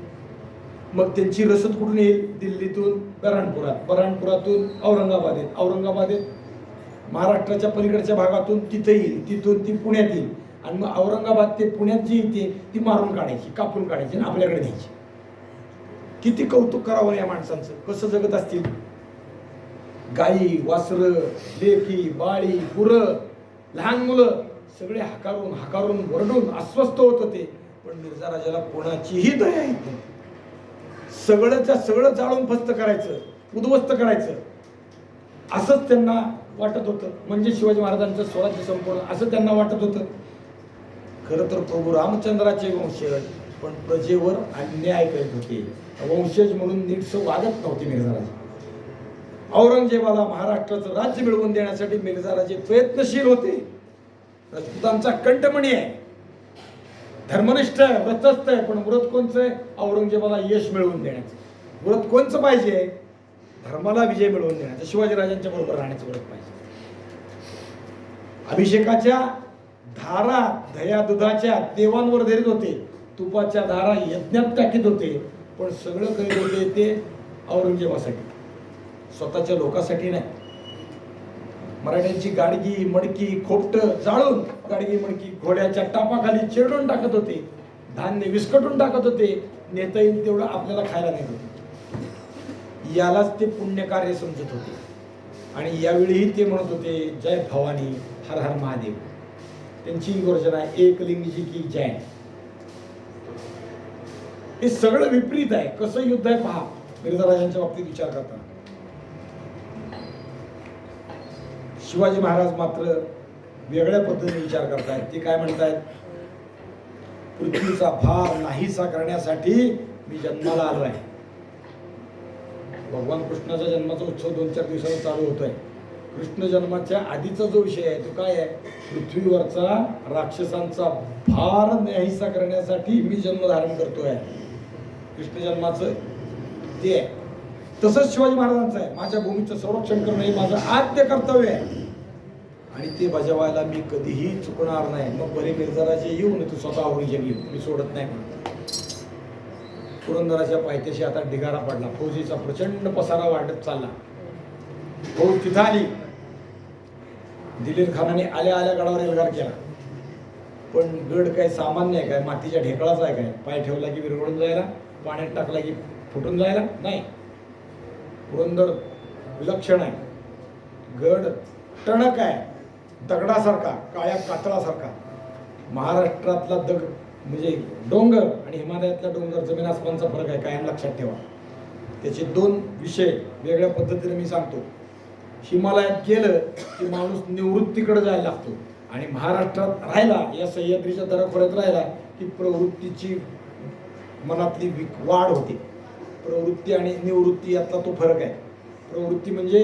मग त्यांची रसद कुठून येईल? दिल्लीतून बऱ्हाणपुरात, बऱ्हाणपुरातून औरंगाबादेत, औरंगाबादेत महाराष्ट्राच्या पलीकडच्या भागातून तिथं येईल, तिथून ती पुण्यात येईल आणि मग औरंगाबाद ते पुण्यात जी येते ती मारून काढायची, कापून काढायची आणि आपल्याकडे न्यायची. किती कौतुक करावं या माणसांचं, कसं जगत असतील. गाई, वासरं, लेकी, बाळी, गुरं, लहान मुलं सगळे हाकारून वरडून अस्वस्थ होत होते. पण मिर्झा राजाला कोणाचीही दया येत नाही. सगळंच्या सगळं जाळून फस्त करायचं, उद्ध्वस्त करायचं, असंच त्यांना वाटत होतं. म्हणजे शिवाजी महाराजांचं स्वराज्य संपवणं असं त्यांना वाटत होतं. खरं तर प्रभू रामचंद्राचे वंशज, पण प्रजेवर अन्याय करीत होते. वंशज म्हणून नीटसं वागत नव्हते मिर्झा राजे. औरंगजेबाला महाराष्ट्राचं राज्य मिळवून देण्यासाठी मिर्झा राजे प्रयत्नशील होते. राजपुतांचा कंठमणी आहे, धर्मनिष्ठ आहे, व्रतस्थ आहे, पण व्रत कोणचं आहे? औरंगजेबाला यश मिळवून देण्याचं. व्रत कोणचं पाहिजे? धर्माला विजय मिळवून देण्याचं, शिवाजीराजांच्या बरोबर राहण्याचं व्रत पाहिजे. अभिषेकाच्या धारा दह्या दुधाच्या देवांवर धरीत होते, तुपाच्या धारा यज्ञात टाकीत होते, पण सगळं करीत होते ते औरंगजेबासाठी, स्वतःच्या लोकांसाठी नाही. मराठ्यांची गाडगी मडकी खोपट जाळून, गाडगी मडकी घोड्याच्या टापाखाली चिरडून टाकत होते, धान्य विस्कटून टाकत होते, नेता येईल तेवढं आपल्याला खायला नेत होते. यालाच ते पुण्यकार्य समजत होते. आणि यावेळीही ते म्हणत होते, जय भवानी, हर हर महादेव. त्यांची गर्जना एकलिंगजी की जय. हे सगळं विपरीत आहे. कसं युद्ध आहे पहा मिर्झा राजांच्या बाबतीत विचार करताना. शिवाजी महाराज मात्र वेगळ्या पद्धतीने विचार करतायत. ते काय म्हणतायत? पृथ्वीचा भार नाहीसा करण्यासाठी मी जन्माला आलो आहे. भगवान कृष्णाच्या जन्माचा उत्सव 2-4 दिवसांनी चालू होतोय. कृष्ण जन्माच्या आधीचा जो विषय आहे तो काय आहे? पृथ्वीवरचा राक्षसांचा भार न्यायसा करण्यासाठी मी जन्म धारण करतोय. कृष्ण जन्माचं ते आहे. तसंच शिवाजी महाराजांचं आहे, माझ्या भूमीचं संरक्षण करणं हे माझं आद्य कर्तव्य आहे आणि ते बजावायला मी कधीही चुकणार नाही. मग बरे मिर्जाराजे येऊन तू स्वतःवर जग मी सोडत नाही. पुरंदराच्या पायथ्याशी आता ढिगारा पडला, फौजीचा प्रचंड पसारा वाढत चालला. फौज तिथं आली. दिलीर खानाने आल्या आल्या गडावर एल्गार केला, पण गड काय सामान्य आहे काय? मातीच्या ढेकळाचा आहे काय? पाय ठेवला की विरघळून जायला, पाण्यात टाकला की फुटून जायला? नाही. पुरंदर विलक्षण आहे. गड टणक आहे, दगडासारखा, काळ्या कातळासारखा. महाराष्ट्रातला म्हणजे डोंगर आणि हिमालयातला डोंगर जमीन आसमानचा फरक आहे, कायम लक्षात ठेवा. त्याचे दोन विषय वेगळ्या पद्धतीने मी सांगतो. हिमालयात गेलं की माणूस निवृत्तीकडे जायला लागतो आणि महाराष्ट्रात राहिला, या सह्याद्रीच्या दऱ्याखोऱ्यात राहिला की प्रवृत्तीची मनातली वाढ होते. प्रवृत्ती आणि निवृत्ती यातला तो फरक आहे. प्रवृत्ती म्हणजे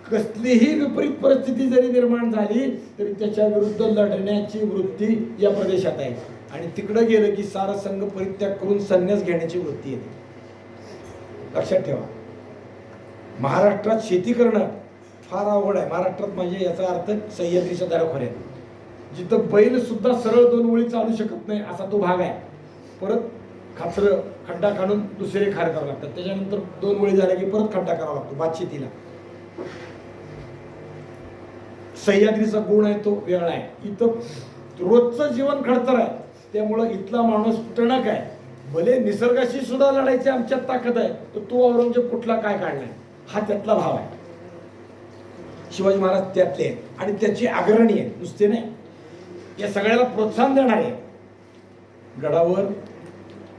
कसलीही विपरीत परिस्थिती जरी निर्माण झाली तरी त्याच्या विरुद्ध लढण्याची वृत्ती या प्रदेशात आहे आणि तिकडे गेलं की सारसंग परित्याग करून संन्यास घेण्याची वृत्ती येते. लक्षात ठेवा. महाराष्ट्रात शेती करणं फार अवघड आहे. महाराष्ट्रात म्हणजे याचा अर्थ सह्याद्रीच्या दऱ्याखोऱ्यात जिथं बैल सुद्धा सरळ दोन ओळी चालू शकत नाही असा तो भाग आहे. परत खाचरं खड्डा काढून दुसरे खार करावं लागतात, त्याच्यानंतर दोन ओळी झाल्या की परत खड्डा करावा लागतो भातशेतीला. सह्याद्रीचा गुण आहे तो वेगळा आहे. इथं रोजचं जीवन खडतर आहे, त्यामुळं इथला माणूस टणक आहे. भले निसर्गाशी सुद्धा लढायची आमच्यात ताकद आहे, तर तो औरंगजेब कुठला काय काढलाय हा त्यातला भाव आहे. शिवाजी महाराज त्यातले आहेत आणि त्याची अग्रणी आहे, नुसते नाही. या सगळ्याला प्रोत्साहन देणार आहे गडावर.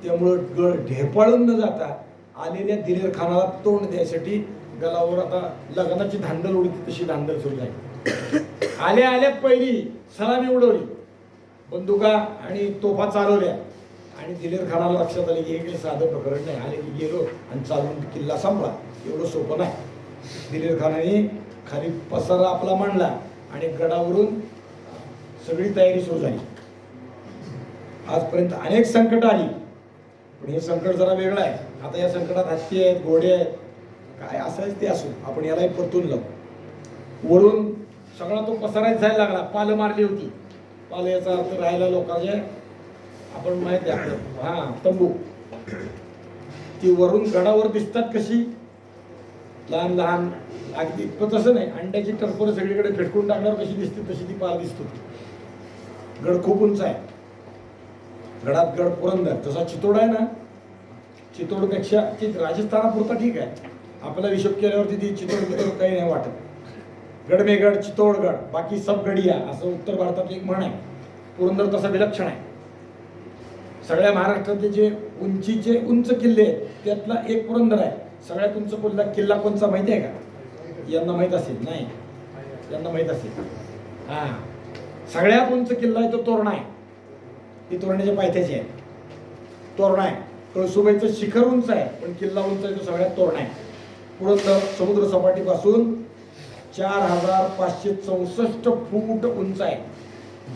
त्यामुळं गड ढेपाळून न जाता आलेल्या दिलेर खानाला तोंड द्यायसाठी गडावर आता लग्नाची धांदल उडती तशी धांदल सुरू झाली. आल्या आल्या पहिली सलामी उडवली, बंदुका आणि तोफा चालवल्या आणि दिलेर खानाला लक्षात आले की हे काही साधं प्रकरण नाही. आले की गेलो आणि चालून किल्ला संपला. एवढं सोपं नाही. दिलेर खानाने खाली पसारा आपला मांडला आणि गडावरून सगळी तयारी सुरू झाली. आजपर्यंत अनेक संकट आली, पण हे संकट जरा वेगळं आहे. आता या संकटात हत्ती आहेत, घोडे आहेत, काय असायच ते असो, आपण यालाही परतून लावू. वरून सगळा तो पसाराच जायला लागला. पालं मारली होती. पालं याचा अर्थ राहायला लोकांचे आपण माहिती आहे आपलं तंबू. ती वरून गडावर दिसतात कशी लहान लहान, अगदी तसं नाही, अंड्याची टरफोर सगळीकडे फेटकून टाकल्यावर कशी दिसते तशी ती पाल दिसतो. गड खूप उंच आहे. गडात गड पुरंदर तसा चितोड आहे ना, चितोडपेक्षा राजस्थानापुरता ठीक आहे. आपला हिशोब केल्यावरती ती चितोड काही नाही वाटत. गडमेगड चितोडगड बाकी सब गडिया असं उत्तर भारतात एक म्हण आहे. पुरंदर तसा विलक्षण आहे. सगळ्या महाराष्ट्रातले जे उंचीचे उंच किल्ले आहेत त्यातला एक पुरंदर आहे. सगळ्यात उंच किल्ला कोणचा माहिती आहे का? यांना माहित असेल, नाही यांना माहित असेल. सगळ्यात उंच किल्ला आहे तो तोरणा आहे. ती तोरण्याच्या पायथ्याची आहे. तोरणा आहे. कळसुबाईचं शिखर उंच आहे पण किल्ला उंच आहे तो सगळ्यात तोरणा आहे. पुरंदर समुद्र सपाटीपासून 4564 फूट उंच आहे.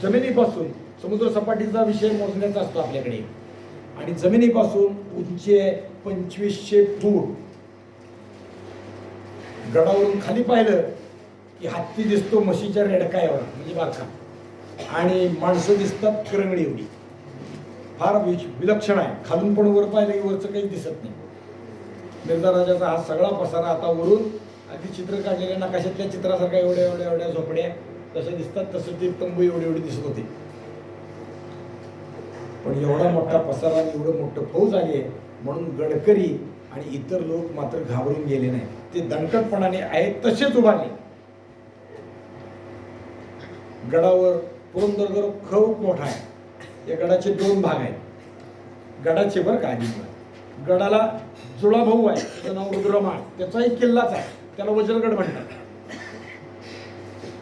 जमिनीपासून समुद्र सपाटीचा विषय मोजण्याचा असतो आपल्याकडे आणि जमिनीपासून उंची आहे 2500 फूट. गडावरून खाली पाहिलं की हत्ती दिसतो म्हशीच्या रेडका एवढा म्हणजे बारका आणि माणसं दिसतात करंगडी एवढी. फार विलक्षण आहे. खालून पण वर पाहिलं की वरचं काही दिसत नाही. मिर्झा राजाचा हा सगळा पसारा आता वरून अगदी चित्र काढलेल्या नकाशातल्या चित्रासारखा एवढ्या एवढ्या एवढ्या झोपड्या तसं दिसतात, तसं ते तंबू एवढी एवढी दिसत होते. पण एवढा मोठा पसारा आणि एवढं मोठं फौज आली आहे म्हणून गडकरी आणि इतर लोक मात्र घाबरून गेले नाही. ते दणकटपणाने आहेत तसेच उभारले. गडावर पुरंदरगड खूप मोठा आहे. या गडाचे दोन भाग आहेत. गडाचे बरं का आधी गडाला जुळा भाऊ आहे, त्याचं नाव रुद्रमाळ, त्याचा एक किल्लाच आहे, त्याला वज्रगड म्हणतात.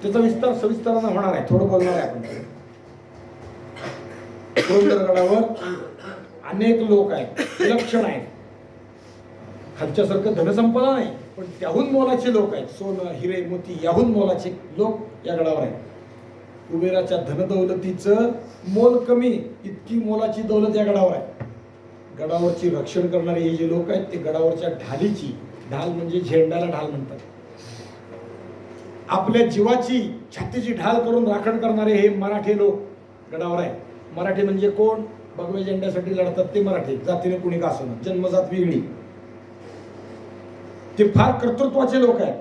त्याचा विस्तार सविस्तारानं होणार आहे, थोडं बोलणार आहे आपण. पुरंदरगडावर अनेक लोक आहेत, विलक्षण आहेत. खालच्यासारखं धनसंपदा नाही पण त्याहून मोलाचे लोक आहेत. सोनं हिरे मोती याहून मोलाचे लोक या गडावर आहेत. कुबेराच्या धनदौलतीचं मोल कमी, इतकी मोलाची दौलत या गडावर आहे. गडावरची रक्षण करणारे हे जे लोक आहेत ते गडावरच्या ढालीची, ढाल म्हणजे झेंड्याला ढाल म्हणतात, आपल्या जीवाची छातीची ढाल करून राखण करणारे हे मराठे लोक गडावर आहे. मराठी म्हणजे कोण? भगव्या झेंड्यासाठी लढतात ते मराठी, जातीने कुणी का असं, जन्मजात वेगळी. ते फार कर्तृत्वाचे लोक आहेत.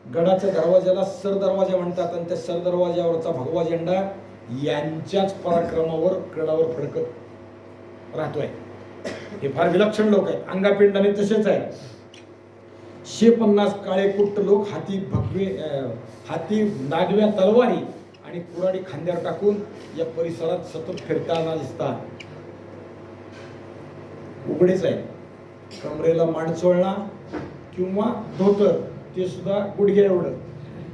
गडाच्या दरवाजाला सर दरवाजा म्हणतात आणि त्या सर दरवाजावरचा भगवा झेंडा यांच्याच पराक्रमावर गडावर फडकत राहतोय. हे फार विलक्षण लोक आहेत. अंगापिंडाने तसेच आहेत. 150 काळे कुट्ट लोक हाती नागव्या तलवारी आणि कुऱ्हाडी खांद्यावर टाकून या परिसरात सतत फिरताना दिसतात. उघडेच आहे. कमरेला मांडचोळणा किंवा धोतर, ते सुद्धा गुडघ्या एवढं,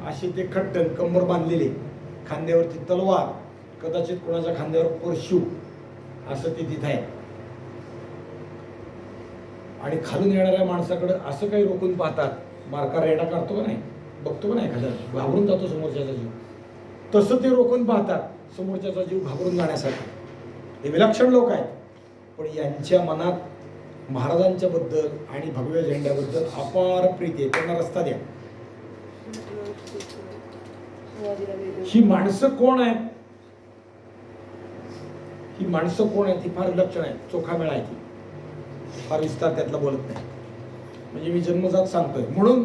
असे ते खट्टन कंबर बांधलेले, खांद्यावरती तलवार, कदाचित कोणाच्या खांद्यावर परशू, असं ते तिथे आहे. आणि खालून येणाऱ्या माणसाकडे असं काही रोखून पाहतात, मारका रेडा काढतो का नाही, बघतो का नाही, एखाद्या घाबरून जातो समोरच्याचा जीव, तसं ते रोखून पाहतात समोरच्याचा जीव घाबरून जाण्यासाठी. हे विलक्षण लोक आहेत. पण यांच्या मनात महाराजांच्या बद्दल आणि भगव्या झेंड्याबद्दल अपार प्रीती आहे. त्यांना रस्ता द्या. ही माणसं कोण आहेत? ही माणसं कोण आहेत? ही फार विलक्षण आहे. चोखा मेळा आहे. ती फार विस्तार त्यातला बोलत नाही, म्हणजे मी जन्मजात सांगतोय. म्हणून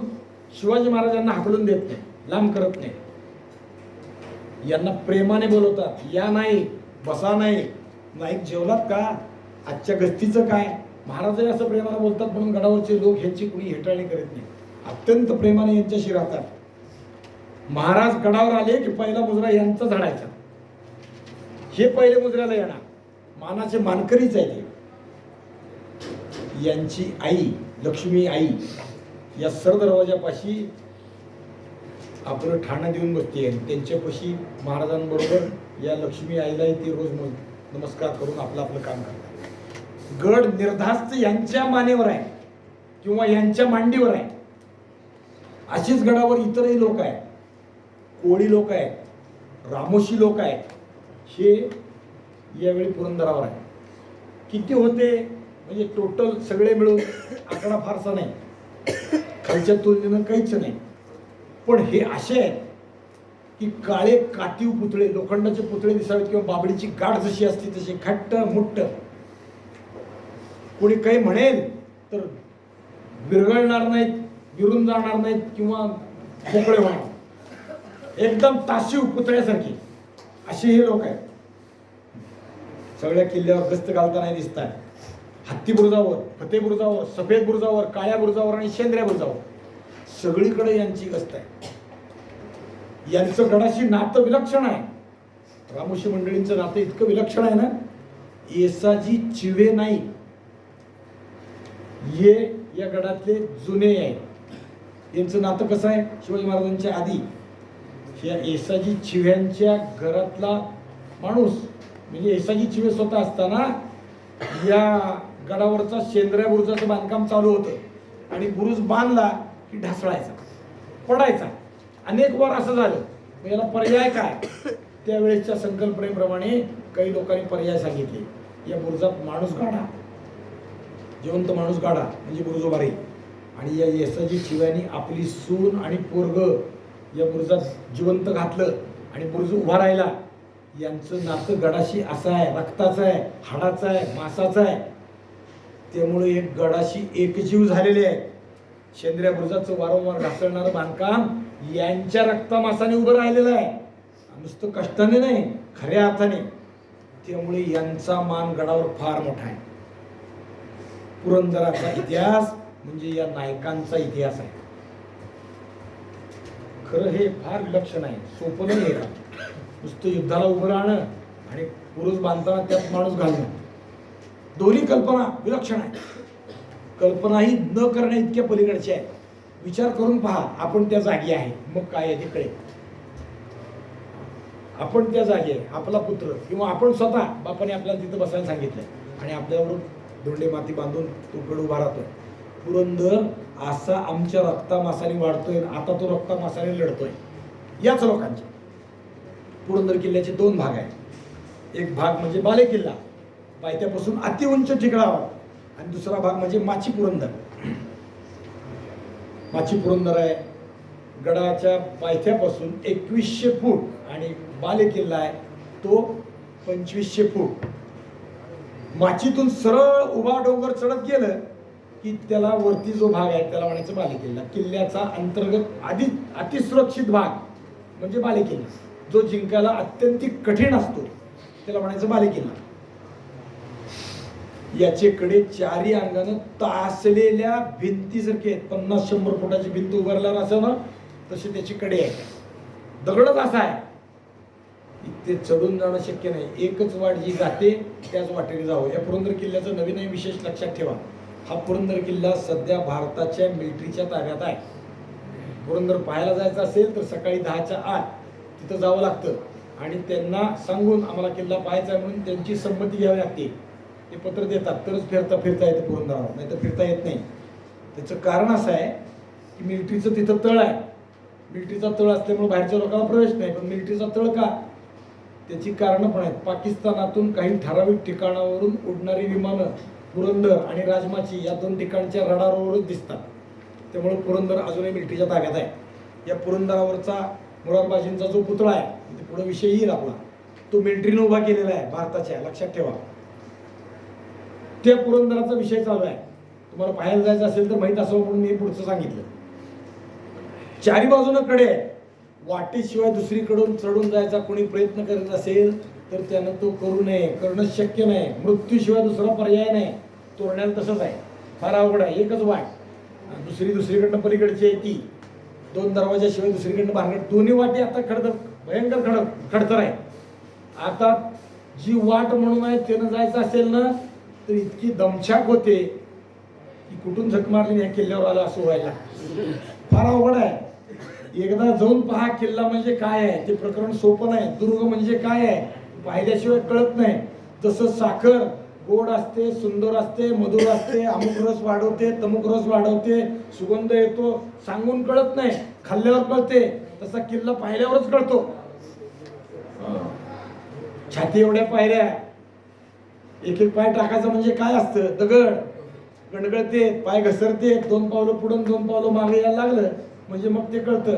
शिवाजी महाराजांना हाकलून देत नाही, लांब करत नाही. यांना प्रेमाने बोलवतात. या नाही, बसा नाही, नाईक जेवलात का, आजच्या गस्तीचं काय. महाराजही असं प्रेमाने बोलतात म्हणून गडावरचे लोक ह्यांची कुणी हेटाळणी करत नाही, अत्यंत प्रेमाने यांच्याशी राहतात. महाराज गडावर आले की पहिला मुजरा यांचा झाडायचा. हे पहिले मुजऱ्याला येणार, मानाचे मानकरीच आहे ते. यांची आई लक्ष्मी आई या सर दरवाजापाशी आपलं ठाणं देऊन बसते. त्यांच्यापाशी महाराजांबरोबर या लक्ष्मी आईलाही ते रोज नमस्कार करून आपलं आपलं काम करतात. गड निर्धास्त यांच्या मानेवर आहे किंवा यांच्या मांडीवर आहे. अशीच गडावर इतरही लोक आहेत. कोळी लोक आहेत, रामोशी लोक आहेत. हे यावेळी पुरंदरावर आहे. किती होते म्हणजे टोटल सगळे मिळून आकडा फारसा नाही, खालच्या तुलनेनं काहीच नाही. पण हे असे आहेत की काळे काटीव पुतळे, लोखंडाचे पुतळे दिसावेत किंवा बाबडीची गाठ जशी असते तशी खट्ट मुट्ट. कोणी काही म्हणेल तर विरघळणार नाहीत, विरून जाणार नाहीत किंवा मोकळे होणार. एकदम ताशीव पुतळ्यासारखी असे हे लोक आहेत. सगळ्या किल्ल्यावर गस्त घालताना दिसतात. हत्ती बुरुजावर, फतेह बुरुजावर, सफेद बुरुजावर, काळ्या बुरुजावर आणि शेंद्र्या बुरुजावर सगळीकडे यांची गस्त आहे. यांचं गडाशी नातं विलक्षण आहे. रामोशी मंडळींचं नातं इतकं विलक्षण आहे ना, येसाजी चिवे नाही हे या गडातले जुने आहेत. यांचं नातं कसं आहे? शिवाजी महाराजांच्या आधी या येसाजी चिव्यांच्या घरातला माणूस, म्हणजे येसाजी चिवे स्वतः असताना या गडावरचा शेंद्र्या बुरुजाचं बांधकाम चालू होतं आणि बुरुज बांधला की ढासळायचा, पडायचा. अनेक वार असं झालं. मग याला पर्याय काय? त्यावेळेसच्या संकल्पनेप्रमाणे काही लोकांनी पर्याय सांगितले. या बुरुजात माणूस गाडा, जिवंत माणूस गाडा म्हणजे बुरुज उभारी. आणि या येसाजी चिव्यांनी आपली सून आणि पोरग या बुरुजात जिवंत घातलं आणि बुरुज उभा राहिला. यांचं नातं गडाशी असं आहे, रक्ताचं आहे, हाडाचं आहे, मांसाचं आहे. त्यामुळे एक गडाशी एकजीव झालेले आहे. शेंद्र्या बुरुजाचं वारंवार ढासळणारं बांधकाम यांच्या रक्तामासाने उभं राहिलेलं आहे, नुसतं कष्टाने नाही, खऱ्या अर्थाने. त्यामुळे यांचा मान गडावर फार मोठा आहे. पुरंदराचा इतिहास म्हणजे या नायकांचा इतिहास आहे. खरं हे फार विलक्षण आहे, सोपं नाही आहे. नुसतं युद्धाला उभं राहणं आणि पुरुष बांधताना त्यात माणूस घालणं, दोन्ही कल्पना विलक्षण आहे. कल्पनाही न करण्या इतक्या पलीकडची आहे. विचार करून पहा, आपण त्या जागी आहे, मग काय आहे ते कळेल. आपण त्या जागी आहे, आपला पुत्र किंवा आपण स्वतः, बापाने आपल्याला तिथं बसायला सांगितलंय आणि आपल्यावर धोंडे माती बांधून तो गड उभा राहतोय. पुरंदर असा आमच्या रक्तामासाने वाढतोय. आता तो रक्तामासाने लढतोय याच लोकांचे. पुरंदर किल्ल्याचे 2 भाग आहेत. एक भाग म्हणजे बाले किल्ला, पायथ्यापासून अति उंच ठिकाणावर, आणि दुसरा भाग म्हणजे माची पुरंदर. माची पुरंदर आहे गडाच्या पायथ्यापासून 2100 फूट आणि बाले किल्ला आहे तो 2500 फूट. माचीतून सरळ उभा डोंगर चढत गेलं की त्याला वरती जो भाग आहे त्याला म्हणायचं बाले किल्ला. किल्ल्याचा अंतर्गत अतिसुरक्षित भाग म्हणजे बाले किल्ला, जो जिंकायला अत्यंत कठीण असतो त्याला म्हणायचं बाले किल्ला. याचे कडे चारी अंगानं तासलेल्या भिंतीसारखे आहेत. 50-100 फुटाची भिंत उभारल्यावर असं ना तसे त्याची कडे आहे. दगडच असा आहे, इथे चढून जाणं शक्य नाही. एकच वाट जी जाते त्याच वाटेने जावं. या पुरंदर किल्ल्याचं नवीन विशेष लक्षात ठेवा. हा पुरंदर किल्ला सध्या भारताच्या मिलिटरीच्या ताब्यात आहे. पुरंदर पाहायला जायचं असेल तर सकाळी 10च्या आत तिथं जावं लागतं आणि त्यांना सांगून आम्हाला किल्ला पाहायचा आहे म्हणून त्यांची संमती घ्यावी लागते. ते पत्र देतात तरच फिरता येतं पुरंदरावर, नाही तर फिरता येत नाही. त्याचं कारण असं आहे की मिलिटरीचं तिथं तळ आहे. मिलिटरीचा तळ असल्यामुळे बाहेरच्या लोकांना प्रवेश नाही. पण मिलिटरीचा तळ का, त्याची कारणं पण आहेत. पाकिस्तानातून काही ठराविक ठिकाणावरून उडणारी विमानं पुरंदर आणि राजमाची या 2 ठिकाणच्या रडारवरच दिसतात. त्यामुळे पुरंदर अजूनही मिलिटरीच्या ताब्यात आहे. या पुरंदरावरचा मुरारबाजींचा जो पुतळा आहे ते पुढे विषय येईल आपला, तो मिलिटरीने उभा केलेला आहे भारताच्या, लक्षात ठेवा. त्या पुरंदराचा विषय चालू आहे. तुम्हाला पाहायला जायचं असेल तर माहीत असावं म्हणून मी पुढचं सांगितलं. चारी बाजूनं कडे आहे. वाटेशिवाय दुसरीकडून चढून जायचा कोणी प्रयत्न करत असेल तर त्यानं तो करू नये, करणं शक्य नाही. मृत्यूशिवाय दुसरा पर्याय नाही. तोरण्याला तसंच आहे, फार अवघड आहे. एकच वाट, दुसरीकडनं पलीकडची आहे ती. 2 दरवाजाशिवाय दुसरीकडनं बाहेर. दोन्ही वाटी आता भयंकर खडतर आहे. आता जी वाट म्हणून आहे त्यानं जायचं असेल ना तर इतकी दमछाक होते की कुठून झक मारली या किल्ल्यावर आला असं व्हायला. फार अवघड आहे. एकदा जाऊन पहा किल्ला म्हणजे काय आहे. ते प्रकरण सोपं नाही. दुर्ग म्हणजे काय आहे पाहिल्याशिवाय कळत नाही. जसं साखर गोड असते, सुंदर असते, मधुर असते, अमुक रस वाढवते, तमुक रस वाढवते, सुगंध येतो, सांगून कळत नाही, खाल्ल्यावर कळते. तसा किल्ला पाहिल्यावरच कळतो. छाती एवढ्या पायऱ्या, एक पाय टाकायचा म्हणजे काय असतं, दगड गणगळते, पाय घसरते, 2 पावलं पुढून 2 पावलं मागे यायला लागलं म्हणजे मग ते कळतं.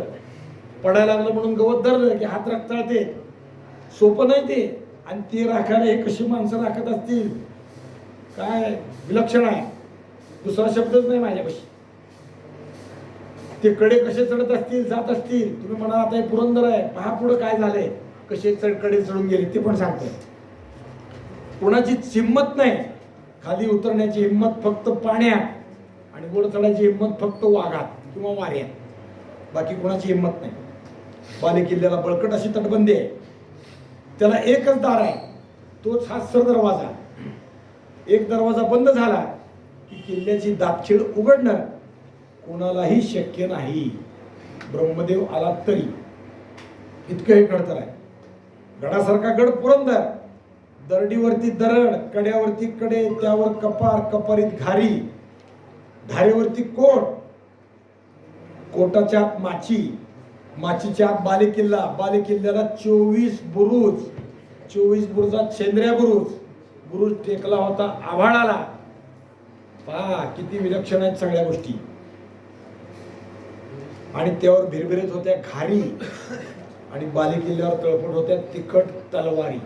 पडायला लागलं म्हणून गवत धरलं की हात रक्ताळते. सोपं नाही ते. आणि ते राखायला हे कशी माणसं राखत असतील, काय विलक्षण आहे. दुसरा शब्दच नाही माझ्यापाशी. ते कडे कसे चढत असतील, जात असतील. तुम्ही म्हणा आता हे पुरंदर आहे, पहा पुढे काय झालंय, कसे कडे चढून गेले ते पण सांगतोय. कोणाचीच हिंमत नाही. खाली उतरण्याची हिंमत फक्त पाण्यात आणि वर चढायची हिंमत फक्त वाघात किंवा वाऱ्यात. बाकी कोणाची हिंमत नाही. बाले किल्ल्याला बळकट अशी तटबंदी आहे. त्याला एकच दार आहे, तोच हा सरदरवाजा. एक दरवाजा बंद झाला की किल्ल्याची दापछेड उघडणं कोणालाही शक्य नाही. ब्रह्मदेव आला तरी. इतकं हे खडतर आहे. गडासारखा गड पुरंदर. दरडीवरती दरड, कड्यावरती कडे, त्यावर कपार, कपारीत घारी, धारेवरती कोट, कोटाच्या आत माची, माचीच्या आत बाले किल्ला, बाले किल्ल्याला 24 बुरुज, 24 बुरुजात शेंद्र्या बुरुज, बुरुज टेकला होता आभाळाला. पहा किती विलक्षण आहेत सगळ्या गोष्टी. आणि त्यावर भिरभिरत होत्या घारी आणि बाले किल्ल्यावर तळपट होत्या तिखट तलवारी.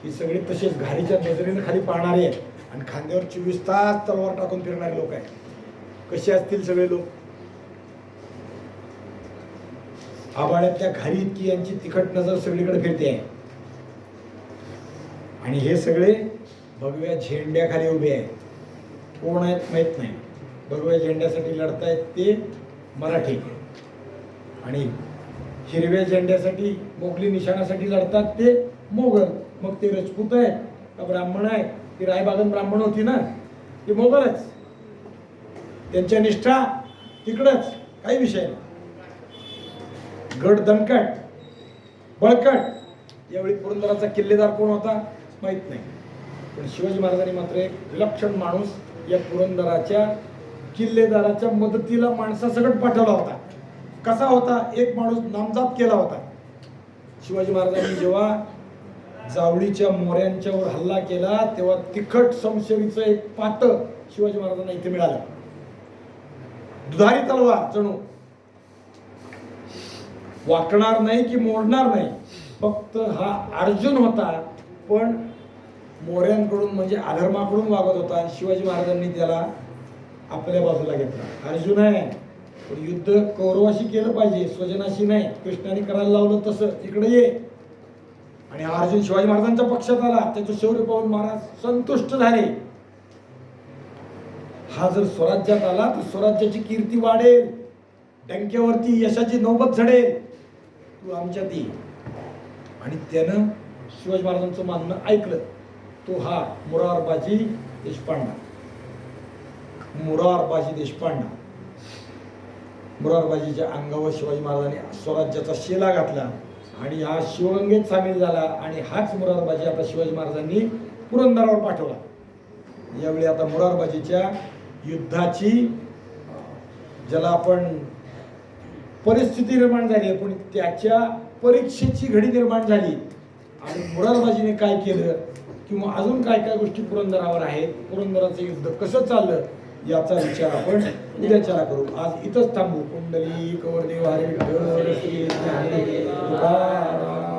ही सगळी तसेच घारीच्या नजरेने खाली पाहणारे आहेत आणि खांद्यावर 24 तास तलवार टाकून फिरणारे लोक आहेत. कसे असतील सगळे लोक. आभाळ्यातल्या घारी इतकी यांची तिखट नजर सगळीकडे फिरते आहे. आणि हे सगळे भगव्या झेंड्याखाली उभे आहेत. कोण आहेत माहित नाही. भगव्या झेंड्यासाठी लढतायत ते मराठी आणि हिरव्या झेंड्यासाठी मोगली निशाणासाठी लढतात ते मोगल. मग ते राजपूत आहेत का ब्राह्मण आहेत. ती रायबागन ब्राह्मण होती ना, ते मोगलच. त्यांच्या निष्ठा तिकडच, काही विषय नाही. गड दणकट बळकट. यावेळी पुरंदराचा किल्लेदार कोण होता माहित नाही. पण शिवाजी महाराजांनी मात्र एक विलक्षण माणूस या पुरंदराच्या किल्लेदाराच्या मदतीला माणसासकट पाठवला होता. कसा होता? एक माणूस नामजात केला होता. शिवाजी महाराजांनी जेव्हा जावळीच्या मोऱ्यांच्यावर हल्ला केला तेव्हा तिखट समशेरीचं एक पातं शिवाजी महाराजांना इथे मिळालं. दुधारी तलवार, जणू वाकणार नाही की मोडणार नाही. फक्त हा अर्जुन होता, पण मोऱ्यांकडून म्हणजे अधर्माकडून वागत होता आणि शिवाजी महाराजांनी त्याला आपल्या बाजूला घेतला. अर्जुन आहे, पण युद्ध कौरवाशी केलं पाहिजे, स्वजनाशी नाही. कृष्णाने करायला लावलं तसं इकडे ये. आणि हा अर्जुन शिवाजी महाराजांच्या पक्षात आला. त्याचं शौर्य पाहून महाराज संतुष्ट झाले. हा जर स्वराज्यात आला तर स्वराज्याची कीर्ती वाढेल, डंक्यावरती यशाची नौबत झडेल. तू आमच्यात ये. आणि त्यानं शिवाजी महाराजांचं म्हणणं ऐकलं. तो हा मुरारबाजी देशपांडा. मुरारबाजी देशपांडा. मुरारबाजीच्या अंगावर शिवाजी महाराजांनी स्वराज्याचा शेला घातला आणि हा शिवगंगेत सामील झाला. आणि हाच मुरारबाजी आता शिवाजी महाराजांनी पुरंदरावर पाठवला. यावेळी आता मुरारबाजीच्या युद्धाची, ज्याला आपण परिस्थिती निर्माण झाली, पण त्याच्या परीक्षेची घडी निर्माण झाली. आणि मुरारबाजीने काय केलं किंवा अजून काय काय गोष्टी पुरंदरावर आहेत, पुरंदराचं युद्ध कसं चाललं, याचा विचार आपण उद्याच्याला करू. आज इथंच थांबू. कुंडली कवरदेव हरी विठ्ठल श्री ज्ञानदेव तुकाराम.